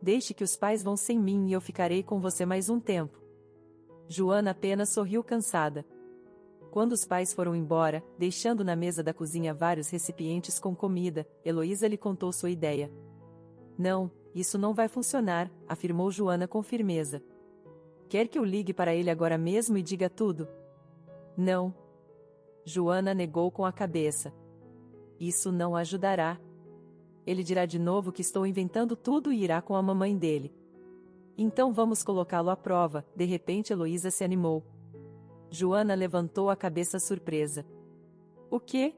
S1: Deixe que os pais vão sem mim e eu ficarei com você mais um tempo. Joana apenas sorriu cansada. Quando os pais foram embora, deixando na mesa da cozinha vários recipientes com comida, Heloísa lhe contou sua ideia. Não, isso não vai funcionar, afirmou Joana com firmeza. Quer que eu ligue para ele agora mesmo e diga tudo? Não. Joana negou com a cabeça. Isso não ajudará. Ele dirá de novo que estou inventando tudo e irá com a mamãe dele. Então vamos colocá-lo à prova, de repente Heloísa se animou. Joana levantou a cabeça surpresa. O quê?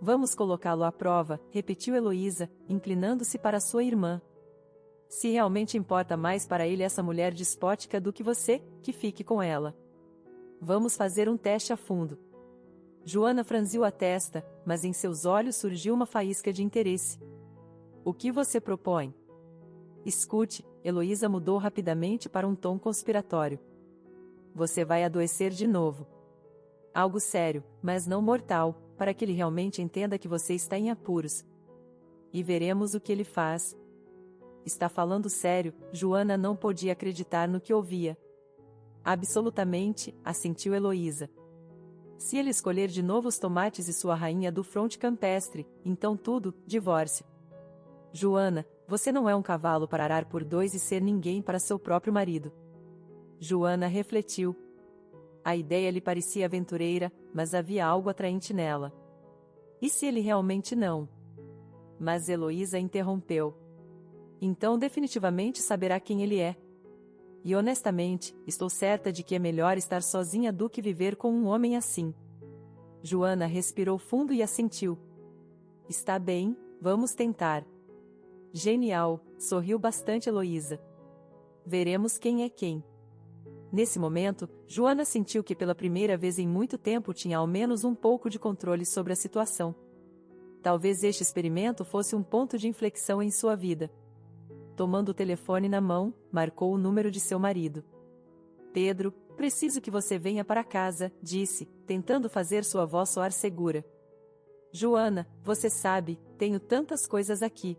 S1: Vamos colocá-lo à prova, repetiu Heloísa, inclinando-se para sua irmã. Se realmente importa mais para ele essa mulher despótica do que você, que fique com ela. Vamos fazer um teste a fundo. Joana franziu a testa, mas em seus olhos surgiu uma faísca de interesse. O que você propõe? Escute, Heloísa mudou rapidamente para um tom conspiratório. Você vai adoecer de novo. Algo sério, mas não mortal, para que ele realmente entenda que você está em apuros. E veremos o que ele faz. Está falando sério, Joana não podia acreditar no que ouvia. Absolutamente, assentiu Heloísa. Se ele escolher de novo os tomates e sua rainha do fronte campestre, então tudo, divórcio. Joana, você não é um cavalo para arar por dois e ser ninguém para seu próprio marido. Joana refletiu. A ideia lhe parecia aventureira, mas havia algo atraente nela. E se ele realmente não? Mas Heloísa interrompeu. Então definitivamente saberá quem ele é. E honestamente, estou certa de que é melhor estar sozinha do que viver com um homem assim. Joana respirou fundo e assentiu. Está bem, vamos tentar. Genial, sorriu bastante Heloísa. Veremos quem é quem. Nesse momento, Joana sentiu que pela primeira vez em muito tempo tinha ao menos um pouco de controle sobre a situação. Talvez este experimento fosse um ponto de inflexão em sua vida. Tomando o telefone na mão, marcou o número de seu marido. Pedro, preciso que você venha para casa, disse, tentando fazer sua voz soar segura. Joana, você sabe, tenho tantas coisas aqui.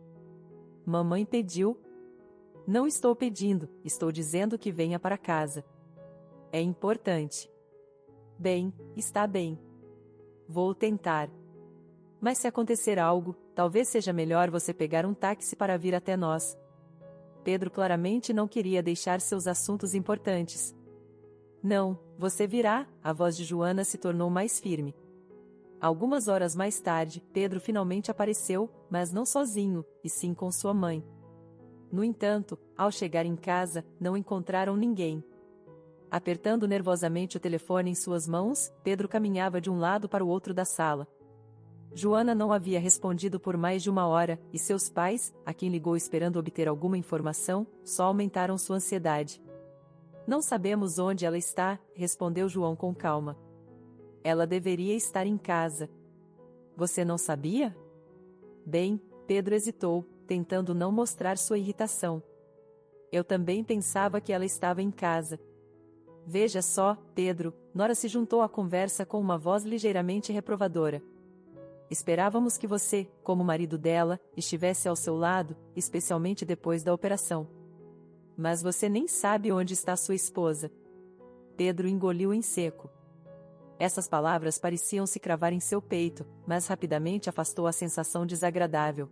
S1: Mamãe pediu? Não estou pedindo, estou dizendo que venha para casa. É importante. Bem, está bem. Vou tentar. Mas se acontecer algo, talvez seja melhor você pegar um táxi para vir até nós. Pedro claramente não queria deixar seus assuntos importantes. Não, você virá, a voz de Joana se tornou mais firme. Algumas horas mais tarde, Pedro finalmente apareceu, mas não sozinho, e sim com sua mãe. No entanto, ao chegar em casa, não encontraram ninguém. Apertando nervosamente o telefone em suas mãos, Pedro caminhava de um lado para o outro da sala. Joana não havia respondido por mais de 1 hora, e seus pais, a quem ligou esperando obter alguma informação, só aumentaram sua ansiedade. Não sabemos onde ela está, respondeu João com calma. Ela deveria estar em casa. Você não sabia? Bem, Pedro hesitou, tentando não mostrar sua irritação. Eu também pensava que ela estava em casa. Veja só, Pedro, Nora se juntou à conversa com uma voz ligeiramente reprovadora. Esperávamos que você, como marido dela, estivesse ao seu lado, especialmente depois da operação. Mas você nem sabe onde está sua esposa. Pedro engoliu em seco. Essas palavras pareciam se cravar em seu peito, mas rapidamente afastou a sensação desagradável.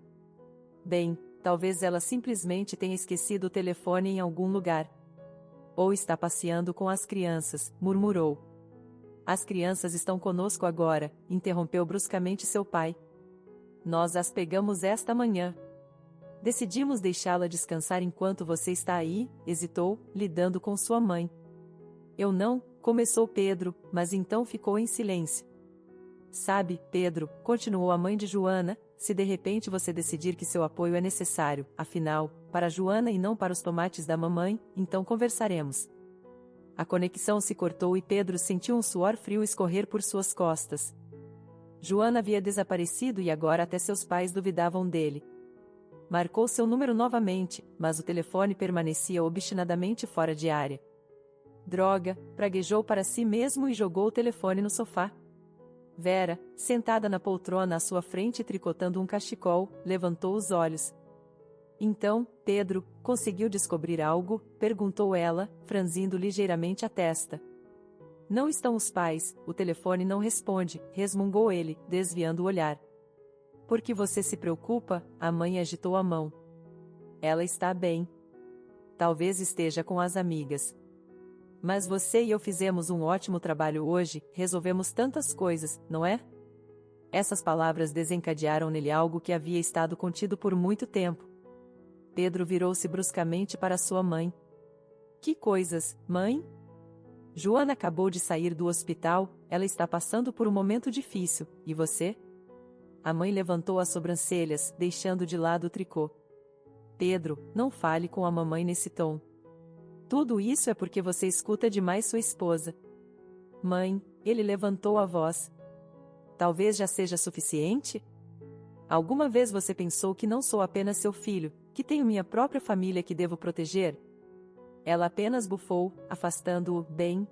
S1: Bem, talvez ela simplesmente tenha esquecido o telefone em algum lugar. Ou está passeando com as crianças, murmurou. As crianças estão conosco agora, interrompeu bruscamente seu pai. Nós as pegamos esta manhã. Decidimos deixá-la descansar enquanto você está aí, hesitou, lidando com sua mãe. Eu não, começou Pedro, mas então ficou em silêncio. Sabe, Pedro, continuou a mãe de Joana, se de repente você decidir que seu apoio é necessário, afinal, para Joana e não para os tomates da mamãe, então conversaremos. A conexão se cortou e Pedro sentiu um suor frio escorrer por suas costas. Joana havia desaparecido e agora até seus pais duvidavam dele. Marcou seu número novamente, mas o telefone permanecia obstinadamente fora de área. Droga, praguejou para si mesmo e jogou o telefone no sofá. Vera, sentada na poltrona à sua frente tricotando um cachecol, levantou os olhos. Então, Pedro, conseguiu descobrir algo? Perguntou ela, franzindo ligeiramente a testa. Não estão os pais, o telefone não responde, resmungou ele, desviando o olhar. Por que você se preocupa? A mãe agitou a mão. Ela está bem. Talvez esteja com as amigas. Mas você e eu fizemos um ótimo trabalho hoje, resolvemos tantas coisas, não é? Essas palavras desencadearam nele algo que havia estado contido por muito tempo. Pedro virou-se bruscamente para sua mãe. Que coisas, mãe? Joana acabou de sair do hospital, ela está passando por um momento difícil, e você? A mãe levantou as sobrancelhas, deixando de lado o tricô. Pedro, não fale com a mamãe nesse tom. Tudo isso é porque você escuta demais sua esposa. Mãe, ele levantou a voz. Talvez já seja suficiente? Alguma vez você pensou que não sou apenas seu filho, que tenho minha própria família que devo proteger? Ela apenas bufou, afastando-o. Bem,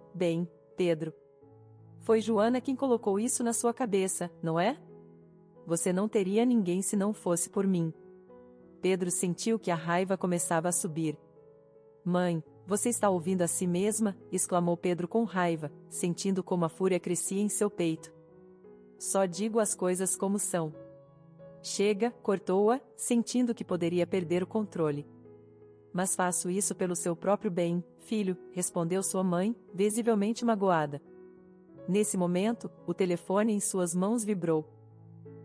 S1: Pedro. Foi Joana quem colocou isso na sua cabeça, não é? Você não teria ninguém se não fosse por mim. Pedro sentiu que a raiva começava a subir. Mãe, você está ouvindo a si mesma? Exclamou Pedro com raiva, sentindo como a fúria crescia em seu peito. Só digo as coisas como são. Chega, cortou-a, sentindo que poderia perder o controle. Mas faço isso pelo seu próprio bem, filho, respondeu sua mãe, visivelmente magoada. Nesse momento, o telefone em suas mãos vibrou.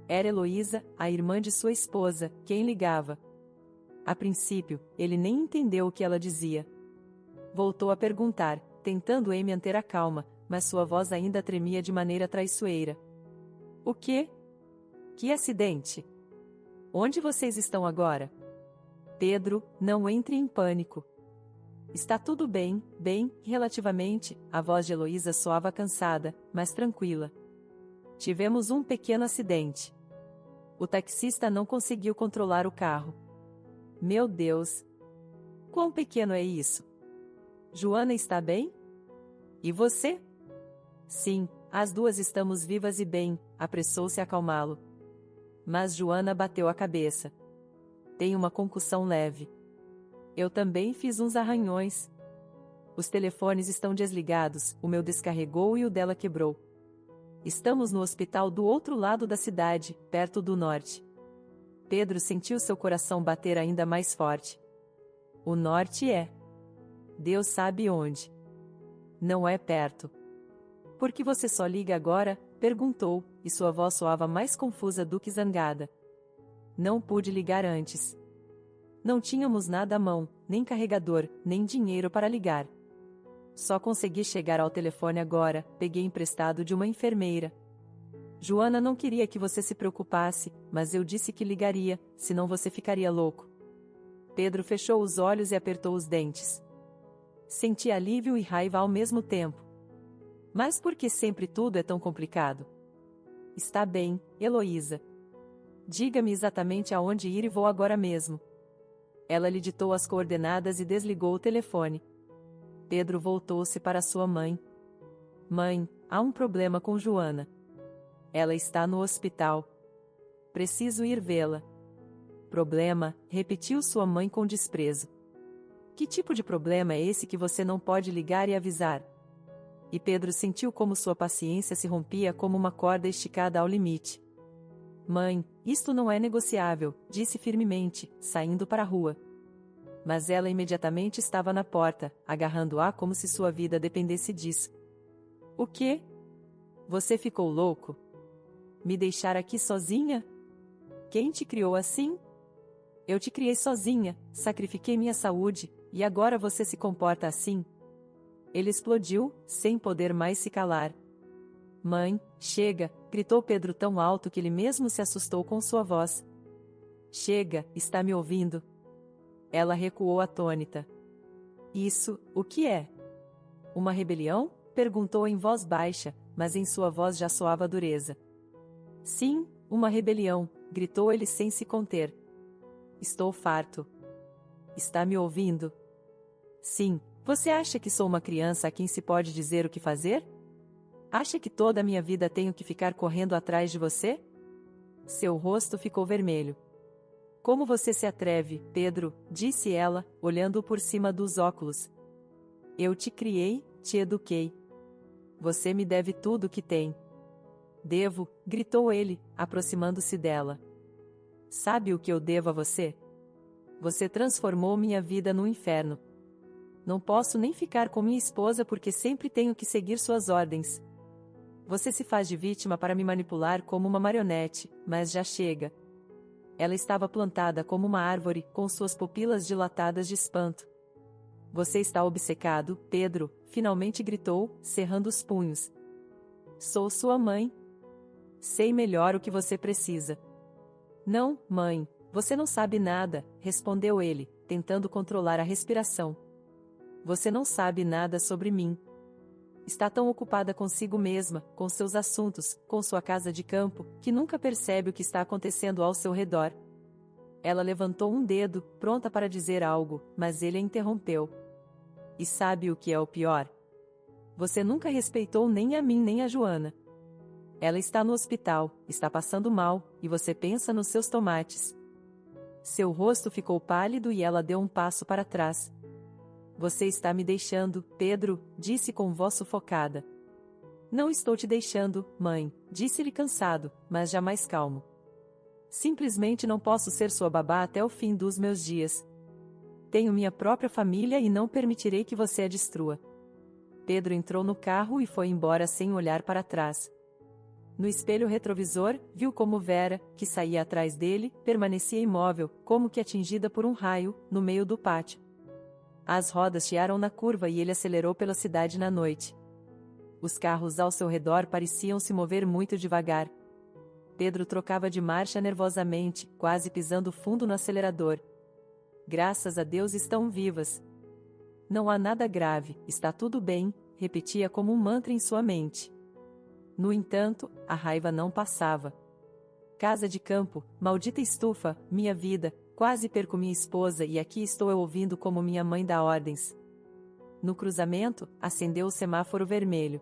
S1: Era Heloísa, a irmã de sua esposa, quem ligava. A princípio, ele nem entendeu o que ela dizia. Voltou a perguntar, tentando em manter a calma, mas sua voz ainda tremia de maneira traiçoeira. O quê? Que acidente? Onde vocês estão agora? Pedro, não entre em pânico. Está tudo bem, relativamente, a voz de Heloísa soava cansada, mas tranquila. Tivemos um pequeno acidente. O taxista não conseguiu controlar o carro. Meu Deus! Quão pequeno é isso? Joana está bem? E você? Sim, as duas estamos vivas e bem, apressou-se a acalmá-lo. Mas Joana bateu a cabeça. Tem uma concussão leve. Eu também fiz uns arranhões. Os telefones estão desligados, o meu descarregou e o dela quebrou. Estamos no hospital do outro lado da cidade, perto do norte. Pedro sentiu seu coração bater ainda mais forte. O norte é. Deus sabe onde. Não é perto. Por que você só liga agora? Perguntou, e sua voz soava mais confusa do que zangada. Não pude ligar antes. Não tínhamos nada à mão, nem carregador, nem dinheiro para ligar. Só consegui chegar ao telefone agora, peguei emprestado de uma enfermeira. Joana não queria que você se preocupasse, mas eu disse que ligaria, senão você ficaria louco. Pedro fechou os olhos e apertou os dentes. Senti alívio e raiva ao mesmo tempo. Mas por que sempre tudo é tão complicado? Está bem, Heloísa. Diga-me exatamente aonde ir e vou agora mesmo. Ela lhe ditou as coordenadas e desligou o telefone. Pedro voltou-se para sua mãe. Mãe, há um problema com Joana. Ela está no hospital. Preciso ir vê-la. Problema, repetiu sua mãe com desprezo. Que tipo de problema é esse que você não pode ligar e avisar? E Pedro sentiu como sua paciência se rompia como uma corda esticada ao limite. Mãe, isto não é negociável, disse firmemente, saindo para a rua. Mas ela imediatamente estava na porta, agarrando-a como se sua vida dependesse disso. O quê? Você ficou louco? Me deixar aqui sozinha? Quem te criou assim? Eu te criei sozinha, sacrifiquei minha saúde, e agora você se comporta assim? Ele explodiu, sem poder mais se calar. Mãe, chega, gritou Pedro tão alto que ele mesmo se assustou com sua voz. Chega, está me ouvindo? Ela recuou atônita. Isso, o que é? Uma rebelião? Perguntou em voz baixa, mas em sua voz já soava dureza. Sim, uma rebelião, gritou ele sem se conter. Estou farto. Está me ouvindo? Sim, você acha que sou uma criança a quem se pode dizer o que fazer? Acha que toda a minha vida tenho que ficar correndo atrás de você? Seu rosto ficou vermelho. Como você se atreve, Pedro, disse ela, olhando-o por cima dos óculos. Eu te criei, te eduquei. Você me deve tudo o que tem. Devo, gritou ele, aproximando-se dela. Sabe o que eu devo a você? Você transformou minha vida num inferno. Não posso nem ficar com minha esposa porque sempre tenho que seguir suas ordens. Você se faz de vítima para me manipular como uma marionete, mas já chega. Ela estava plantada como uma árvore, com suas pupilas dilatadas de espanto. Você está obcecado, Pedro, finalmente gritou, cerrando os punhos. Sou sua mãe. Sei melhor o que você precisa. Não, mãe, você não sabe nada, respondeu ele, tentando controlar a respiração. Você não sabe nada sobre mim. Está tão ocupada consigo mesma, com seus assuntos, com sua casa de campo, que nunca percebe o que está acontecendo ao seu redor. Ela levantou um dedo, pronta para dizer algo, mas ele a interrompeu. E sabe o que é o pior? Você nunca respeitou nem a mim nem a Joana. Ela está no hospital, está passando mal, e você pensa nos seus tomates. Seu rosto ficou pálido e ela deu um passo para trás. Você está me deixando, Pedro, disse com voz sufocada. Não estou te deixando, mãe, disse-lhe cansado, mas jamais calmo. Simplesmente não posso ser sua babá até o fim dos meus dias. Tenho minha própria família e não permitirei que você a destrua. Pedro entrou no carro e foi embora sem olhar para trás. No espelho retrovisor, viu como Vera, que saía atrás dele, permanecia imóvel, como que atingida por um raio, no meio do pátio. As rodas chiaram na curva e ele acelerou pela cidade na noite. Os carros ao seu redor pareciam se mover muito devagar. Pedro trocava de marcha nervosamente, quase pisando fundo no acelerador. Graças a Deus estão vivas. Não há nada grave, está tudo bem, repetia como um mantra em sua mente. No entanto, a raiva não passava. Casa de campo, maldita estufa, minha vida, quase perco minha esposa e aqui estou eu ouvindo como minha mãe dá ordens. No cruzamento, acendeu o semáforo vermelho.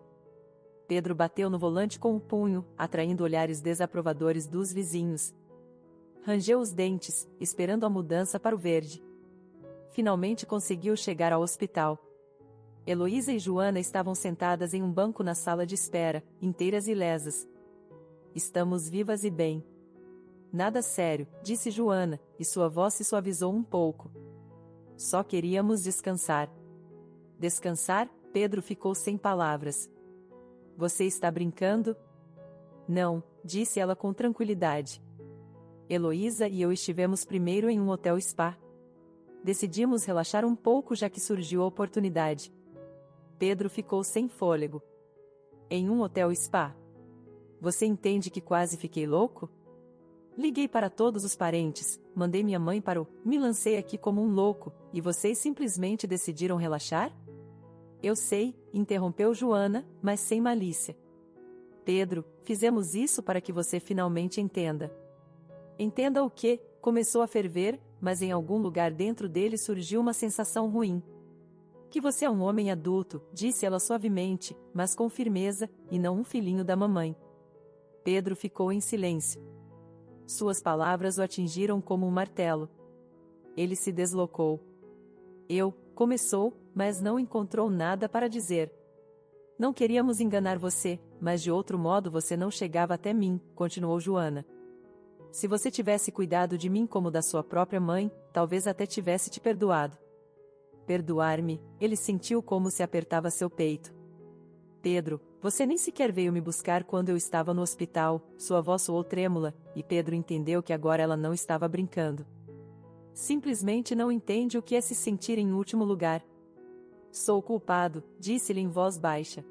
S1: Pedro bateu no volante com o punho, atraindo olhares desaprovadores dos vizinhos. Rangeu os dentes, esperando a mudança para o verde. Finalmente conseguiu chegar ao hospital. Heloísa e Joana estavam sentadas em um banco na sala de espera, inteiras e lesas. Estamos vivas e bem. Nada sério, disse Joana, e sua voz se suavizou um pouco. Só queríamos descansar. Descansar? Pedro ficou sem palavras. Você está brincando? Não, disse ela com tranquilidade. Heloísa e eu estivemos primeiro em um hotel spa. Decidimos relaxar um pouco já que surgiu a oportunidade. Pedro ficou sem fôlego. Em um hotel spa? Você entende que quase fiquei louco? Liguei para todos os parentes, mandei minha mãe para o... Me lancei aqui como um louco, e vocês simplesmente decidiram relaxar? Eu sei, interrompeu Joana, mas sem malícia. Pedro, fizemos isso para que você finalmente entenda. Entenda o que, começou a ferver, mas em algum lugar dentro dele surgiu uma sensação ruim. Que você é um homem adulto, disse ela suavemente, mas com firmeza, e não um filhinho da mamãe. Pedro ficou em silêncio. Suas palavras o atingiram como um martelo. Ele se deslocou. Começou, mas não encontrou nada para dizer. Não queríamos enganar você, mas de outro modo você não chegava até mim, continuou Joana. Se você tivesse cuidado de mim como da sua própria mãe, talvez até tivesse te perdoado. Perdoar-me, ele sentiu como se apertava seu peito. Pedro, você nem sequer veio me buscar quando eu estava no hospital, sua voz soou trêmula, e Pedro entendeu que agora ela não estava brincando. Simplesmente não entende o que é se sentir em último lugar. Sou culpado, disse-lhe em voz baixa.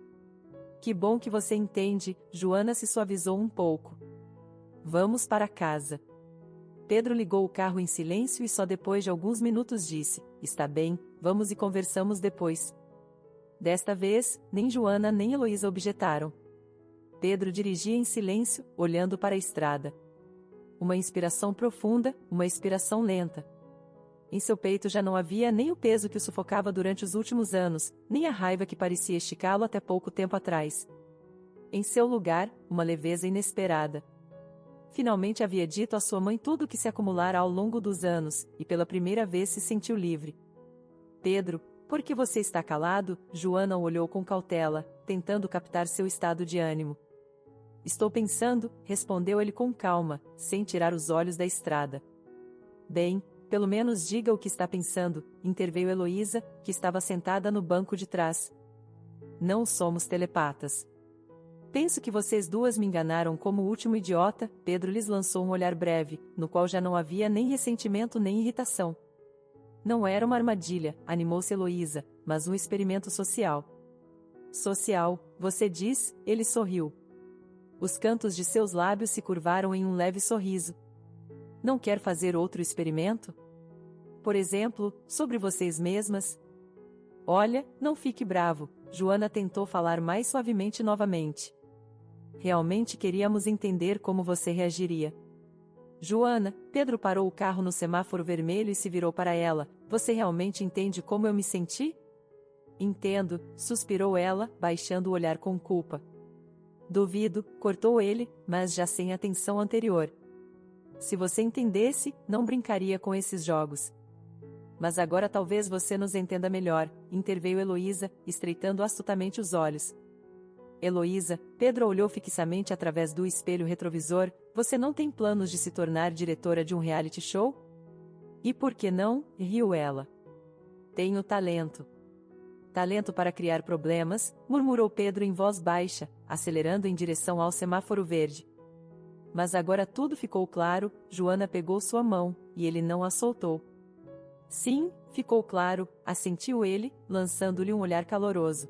S1: Que bom que você entende, Joana se suavizou um pouco. Vamos para casa. Pedro ligou o carro em silêncio e só depois de alguns minutos disse, está bem, vamos e conversamos depois. Desta vez, nem Joana nem Heloísa objetaram. Pedro dirigia em silêncio, olhando para a estrada. Uma inspiração profunda, uma expiração lenta. Em seu peito já não havia nem o peso que o sufocava durante os últimos anos, nem a raiva que parecia esticá-lo até pouco tempo atrás. Em seu lugar, uma leveza inesperada. Finalmente havia dito à sua mãe tudo o que se acumulara ao longo dos anos, e pela primeira vez se sentiu livre. Pedro, por que você está calado? Joana o olhou com cautela, tentando captar seu estado de ânimo. Estou pensando, respondeu ele com calma, sem tirar os olhos da estrada. Bem, pelo menos diga o que está pensando, interveio Heloísa, que estava sentada no banco de trás. Não somos telepatas. Penso que vocês duas me enganaram como o último idiota. Pedro lhes lançou um olhar breve, no qual já não havia nem ressentimento nem irritação. Não era uma armadilha, animou-se Heloísa, mas um experimento social. Social, você diz? Ele sorriu. Os cantos de seus lábios se curvaram em um leve sorriso. Não quer fazer outro experimento? Por exemplo, sobre vocês mesmas? Olha, não fique bravo, Joana tentou falar mais suavemente novamente. Realmente queríamos entender como você reagiria. Joana, Pedro parou o carro no semáforo vermelho e se virou para ela. Você realmente entende como eu me senti? Entendo, suspirou ela, baixando o olhar com culpa. Duvido, cortou ele, mas já sem a tensão anterior. Se você entendesse, não brincaria com esses jogos. Mas agora talvez você nos entenda melhor, interveio Heloísa, estreitando astutamente os olhos. Heloísa, Pedro olhou fixamente através do espelho retrovisor, você não tem planos de se tornar diretora de um reality show? E por que não? Riu ela. Tenho talento. Talento para criar problemas, murmurou Pedro em voz baixa, acelerando em direção ao semáforo verde. Mas agora tudo ficou claro, Joana pegou sua mão, e ele não a soltou. Sim, ficou claro, assentiu ele, lançando-lhe um olhar caloroso.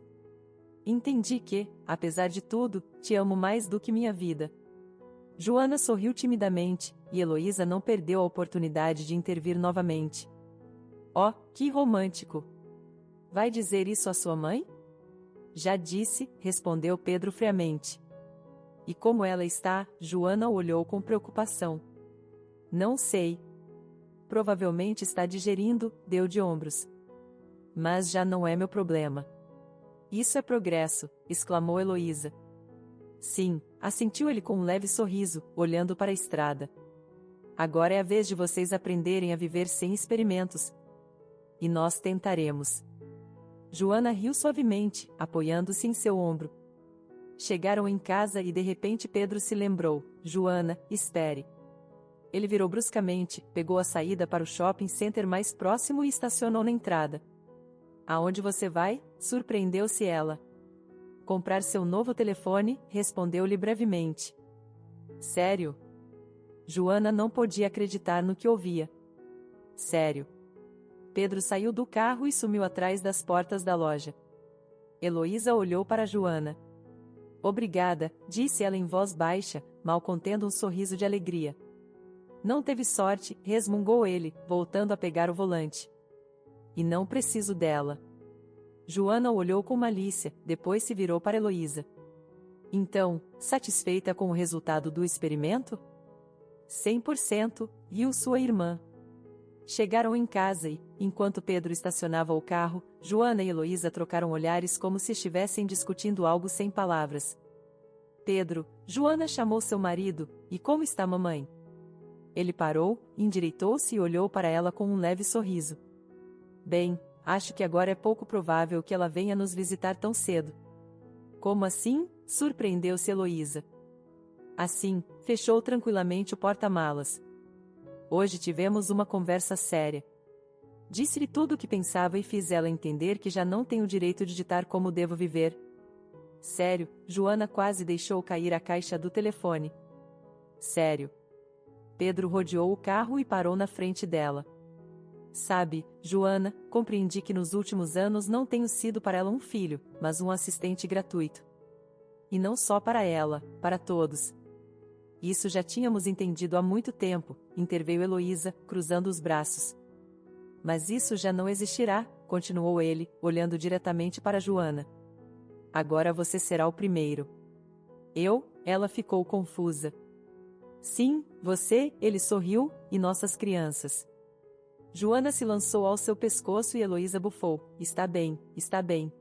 S1: Entendi que, apesar de tudo, te amo mais do que minha vida. Joana sorriu timidamente, e Heloísa não perdeu a oportunidade de intervir novamente. Oh, que romântico! Vai dizer isso à sua mãe? Já disse, respondeu Pedro friamente. E como ela está? Joana o olhou com preocupação. Não sei. Provavelmente está digerindo, deu de ombros. Mas já não é meu problema. Isso é progresso, exclamou Heloísa. Sim, assentiu ele com um leve sorriso, olhando para a estrada. Agora é a vez de vocês aprenderem a viver sem experimentos. E nós tentaremos. Joana riu suavemente, apoiando-se em seu ombro. Chegaram em casa e de repente Pedro se lembrou. Joana, espere. Ele virou bruscamente, pegou a saída para o shopping center mais próximo e estacionou na entrada. Aonde você vai? Surpreendeu-se ela. Comprar seu novo telefone, respondeu-lhe brevemente. Sério? Joana não podia acreditar no que ouvia. Sério. Pedro saiu do carro e sumiu atrás das portas da loja. Heloísa olhou para Joana. Obrigada, disse ela em voz baixa, mal contendo um sorriso de alegria. Não teve sorte, resmungou ele, voltando a pegar o volante. E não preciso dela. Joana olhou com malícia, depois se virou para Heloísa. Então, satisfeita com o resultado do experimento? 100%, viu sua irmã. Chegaram em casa e, enquanto Pedro estacionava o carro, Joana e Heloísa trocaram olhares como se estivessem discutindo algo sem palavras. Pedro, Joana chamou seu marido, e como está mamãe? Ele parou, endireitou-se e olhou para ela com um leve sorriso. Bem, acho que agora é pouco provável que ela venha nos visitar tão cedo. Como assim? Surpreendeu-se Heloísa. Assim, fechou tranquilamente o porta-malas. Hoje tivemos uma conversa séria. Disse-lhe tudo o que pensava e fiz ela entender que já não tem o direito de ditar como devo viver. Sério, Joana quase deixou cair a caixa do telefone. Sério. Pedro rodeou o carro e parou na frente dela. Sabe, Joana, compreendi que nos últimos anos não tenho sido para ela um filho, mas um assistente gratuito. E não só para ela, para todos. Isso já tínhamos entendido há muito tempo, interveio Heloísa, cruzando os braços. Mas isso já não existirá, continuou ele, olhando diretamente para Joana. Agora você será o primeiro. Eu? Ela ficou confusa. Sim, você, ele sorriu, e nossas crianças. Joana se lançou ao seu pescoço e Heloísa bufou. Está bem, está bem.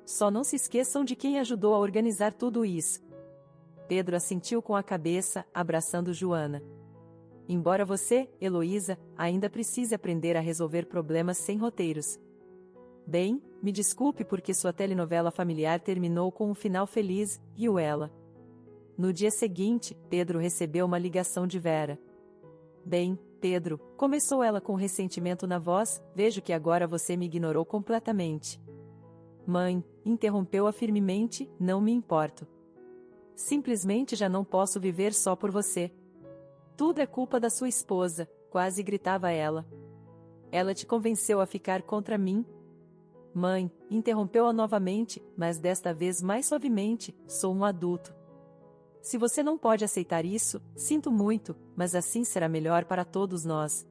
S1: Só não se esqueçam de quem ajudou a organizar tudo isso. Pedro assentiu com a cabeça, abraçando Joana. Embora você, Heloísa, ainda precise aprender a resolver problemas sem roteiros. Bem, me desculpe porque sua telenovela familiar terminou com um final feliz, riu ela. No dia seguinte, Pedro recebeu uma ligação de Vera. Bem, Pedro, começou ela com ressentimento na voz, vejo que agora você me ignorou completamente. Mãe, interrompeu-a firmemente, não me importo. Simplesmente já não posso viver só por você. Tudo é culpa da sua esposa, quase gritava ela. Ela te convenceu a ficar contra mim? Mãe, interrompeu-a novamente, mas desta vez mais suavemente, sou um adulto. Se você não pode aceitar isso, sinto muito, mas assim será melhor para todos nós.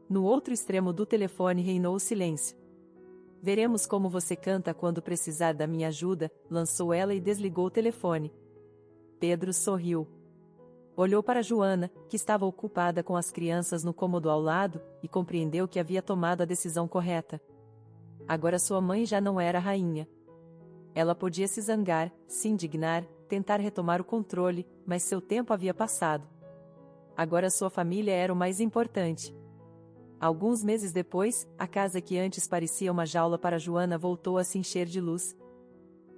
S1: No outro extremo do telefone reinou o silêncio. Veremos como você canta quando precisar da minha ajuda, lançou ela e desligou o telefone. Pedro sorriu. Olhou para Joana, que estava ocupada com as crianças no cômodo ao lado, e compreendeu que havia tomado a decisão correta. Agora sua mãe já não era rainha. Ela podia se zangar, se indignar, tentar retomar o controle, mas seu tempo havia passado. Agora sua família era o mais importante. Alguns meses depois, a casa que antes parecia uma jaula para Joana voltou a se encher de luz.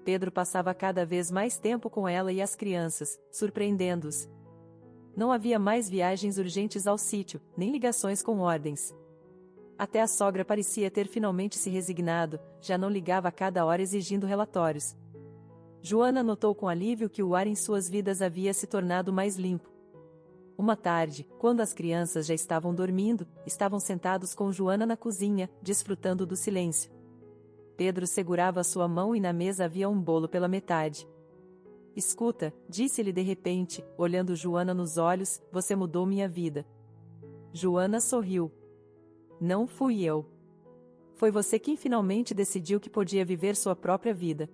S1: Pedro passava cada vez mais tempo com ela e as crianças, surpreendendo-os. Não havia mais viagens urgentes ao sítio, nem ligações com ordens. Até a sogra parecia ter finalmente se resignado, já não ligava a cada hora exigindo relatórios. Joana notou com alívio que o ar em suas vidas havia se tornado mais limpo. Uma tarde, quando as crianças já estavam dormindo, estavam sentados com Joana na cozinha, desfrutando do silêncio. Pedro segurava sua mão e na mesa havia um bolo pela metade. Escuta, disse-lhe de repente, olhando Joana nos olhos, você mudou minha vida. Joana sorriu. Não fui eu. Foi você quem finalmente decidiu que podia viver sua própria vida.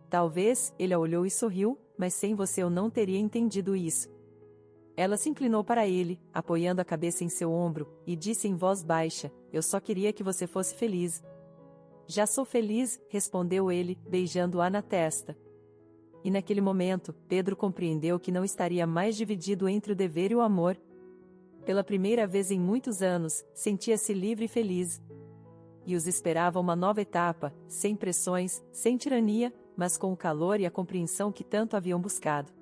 S1: Talvez, ele a olhou e sorriu, mas sem você eu não teria entendido isso. Ela se inclinou para ele, apoiando a cabeça em seu ombro, e disse em voz baixa, eu só queria que você fosse feliz. Já sou feliz, respondeu ele, beijando-a na testa. E naquele momento, Pedro compreendeu que não estaria mais dividido entre o dever e o amor. Pela primeira vez em muitos anos, sentia-se livre e feliz. E os esperava uma nova etapa, sem pressões, sem tirania, mas com o calor e a compreensão que tanto haviam buscado.